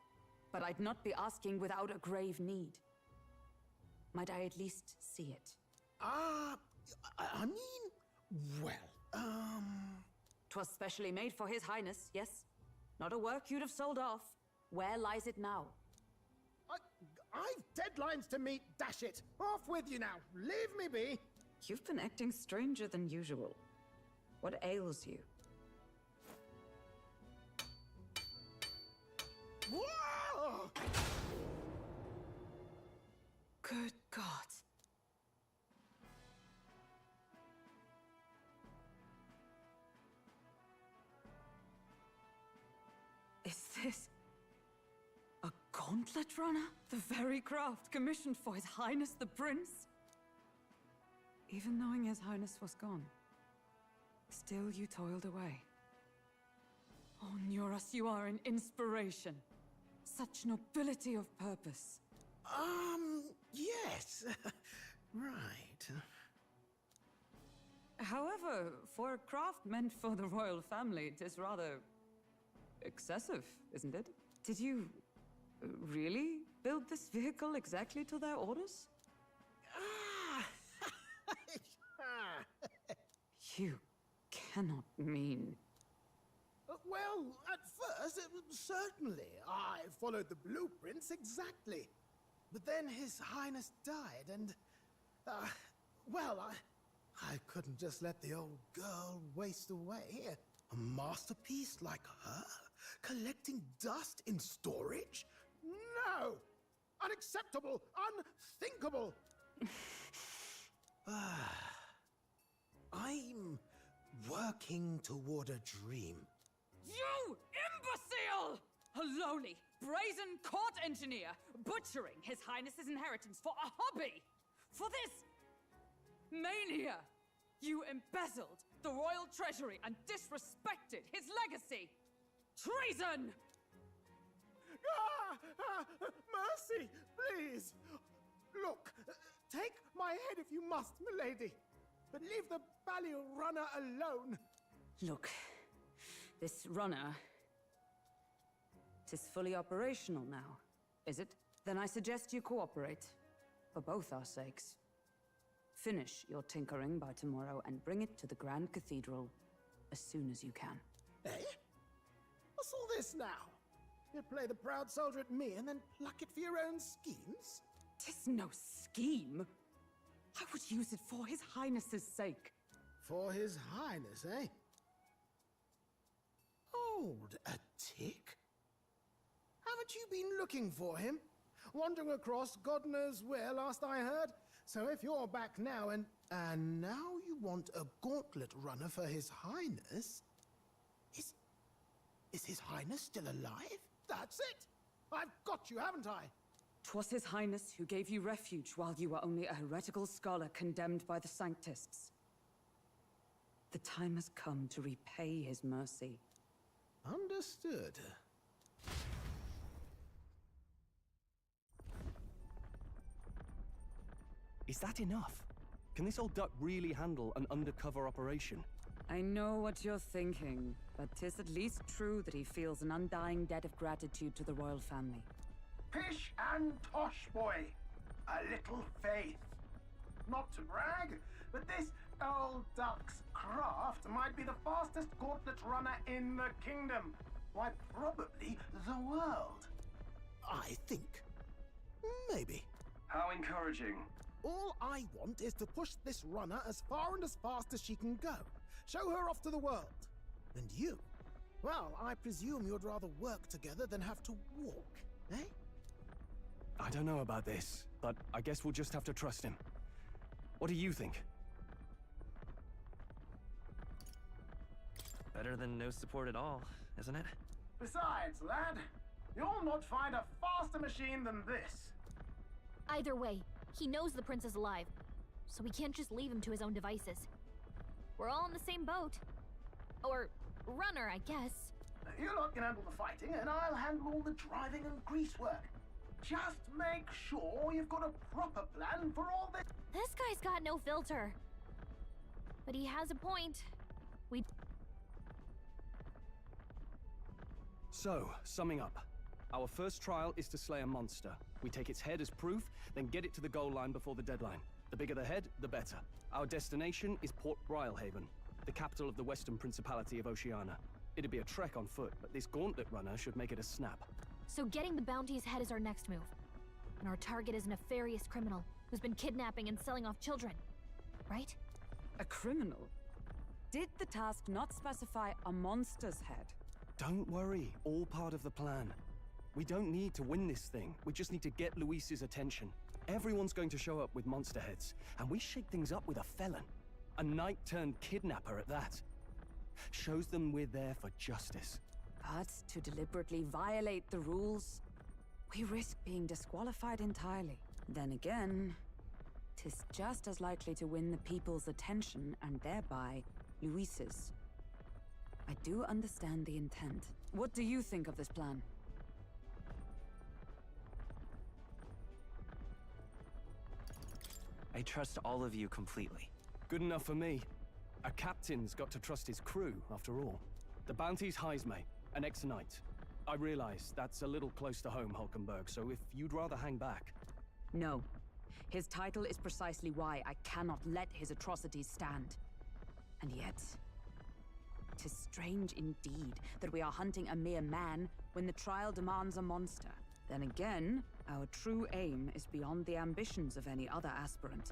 But I'd not be asking without a grave need. Might I at least see it? I mean, well, 'Twas specially made for His Highness, yes? Not a work you'd have sold off. Where lies it now? I've deadlines to meet, dash it. Off with you now. Leave me be. You've been acting stranger than usual. What ails you? Whoa! Good God. Is this a gauntlet runner? The very craft commissioned for His Highness the Prince? Even knowing His Highness was gone, still you toiled away. Oh, Nuras, you are an inspiration. Such nobility of purpose. Yes. Right. However, for a craft meant for the royal family, it is rather excessive, isn't it? Did you really build this vehicle exactly to their orders? You cannot mean... Well, at first, certainly. I followed the blueprints exactly. But then His Highness died, and... well, I couldn't just let the old girl waste away. A masterpiece like her? Collecting dust in storage? No! Unacceptable! Unthinkable! I'm working toward a dream. You imbecile! A lowly, brazen court engineer, butchering His Highness's inheritance for a hobby! For this mania! You embezzled the royal treasury and disrespected his legacy! Treason! Mercy, please! Look, take my head if you must, milady, but leave the Balliol runner alone. Look, this runner... Tis fully operational now, is it? Then I suggest you cooperate, for both our sakes. Finish your tinkering by tomorrow and bring it to the Grand Cathedral as soon as you can. Eh? What's all this now? You play the proud soldier at me and then pluck it for your own schemes? 'Tis no scheme. I would use it for His Highness's sake. For His Highness, eh? Hold a tick. Haven't you been looking for him? Wandering across God knows where last I heard? So if you're back now and now you want a gauntlet runner for His Highness? Is His Highness still alive? That's it! I've got you, haven't I? 'Twas His Highness who gave you refuge while you were only a heretical scholar condemned by the Sanctists. The time has come to repay His mercy. Understood. Is that enough? Can this old duck really handle an undercover operation? I know what you're thinking, but 'tis at least true that he feels an undying debt of gratitude to the royal family. Pish and tosh, boy. A little faith. Not to brag, but this old duck's craft might be the fastest gauntlet runner in the kingdom. Why, probably the world. I think. Maybe. How encouraging. All I want is to push this runner as far and as fast as she can go. Show her off to the world. And you? Well, I presume you'd rather work together than have to walk, eh? I don't know about this, but I guess we'll just have to trust him. What do you think? Better than no support at all, isn't it? Besides, lad, you'll not find a faster machine than this. Either way, he knows the prince is alive, so we can't just leave him to his own devices. We're all in the same boat. Or runner, I guess. You lot can handle the fighting, and I'll handle all the driving and greasework. Just make sure you've got a proper plan for all this. This guy's got no filter. But he has a point. So, summing up. Our first trial is to slay a monster. We take its head as proof, then get it to the goal line before the deadline. The bigger the head, the better. Our destination is Port Brylehaven, the capital of the Western Principality of Oceania. It'd be a trek on foot, but this gauntlet runner should make it a snap. So getting the bounty's head is our next move. And our target is a nefarious criminal who's been kidnapping and selling off children. right? A criminal? Did the task not specify a monster's head? Don't worry, all part of the plan. We don't need to win this thing. We just need to get Luis's attention. Everyone's going to show up with monster heads, and we shake things up with a felon. A knight-turned-kidnapper at that. Shows them we're there for justice. But to deliberately violate the rules, we risk being disqualified entirely. Then again, 'tis just as likely to win the people's attention and thereby Luis's. I do understand the intent. What do you think of this plan? I trust all of you completely. Good enough for me. A captain's got to trust his crew, after all. The bounty's Heisme, an ex-knight. I realize that's a little close to home, Hulkenberg, so if you'd rather hang back... No. His title is precisely why I cannot let his atrocities stand. And yet... 'tis strange indeed that we are hunting a mere man when the trial demands a monster. Then again, our true aim is beyond the ambitions of any other aspirant.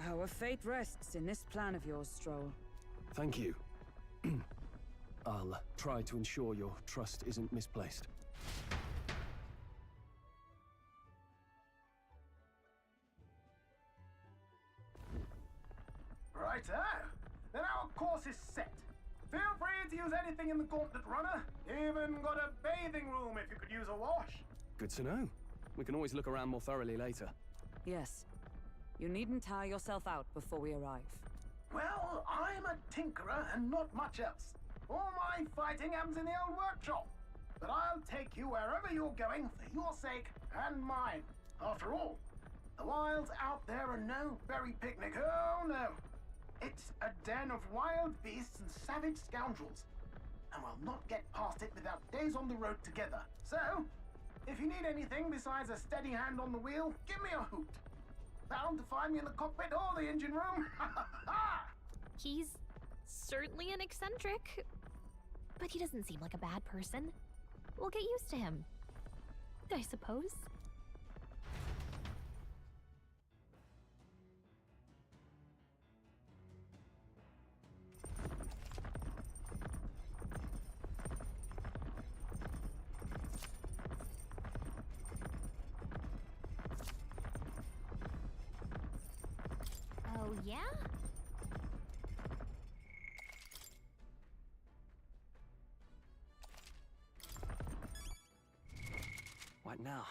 Our fate rests in this plan of yours, Stroll. Thank you. I'll try to ensure your trust isn't misplaced. Righto! Then our course is set. Feel free to use anything in the Gauntlet Runner. Even got a bathing room if you could use a wash. Good to know. We can always look around more thoroughly later. Yes. You needn't tire yourself out before we arrive. Well, I'm a tinkerer and not much else. All my fighting happens in the old workshop. But I'll take you wherever you're going for your sake and mine. After all, the wilds out there are no berry picnic. Oh no. It's a den of wild beasts and savage scoundrels. And we'll not get past it without days on the road together. So, if you need anything besides a steady hand on the wheel, give me a hoot. Bound to find me in the cockpit or the engine room. He's certainly an eccentric, but he doesn't seem like a bad person. We'll get used to him, I suppose. Oh, yeah? What now?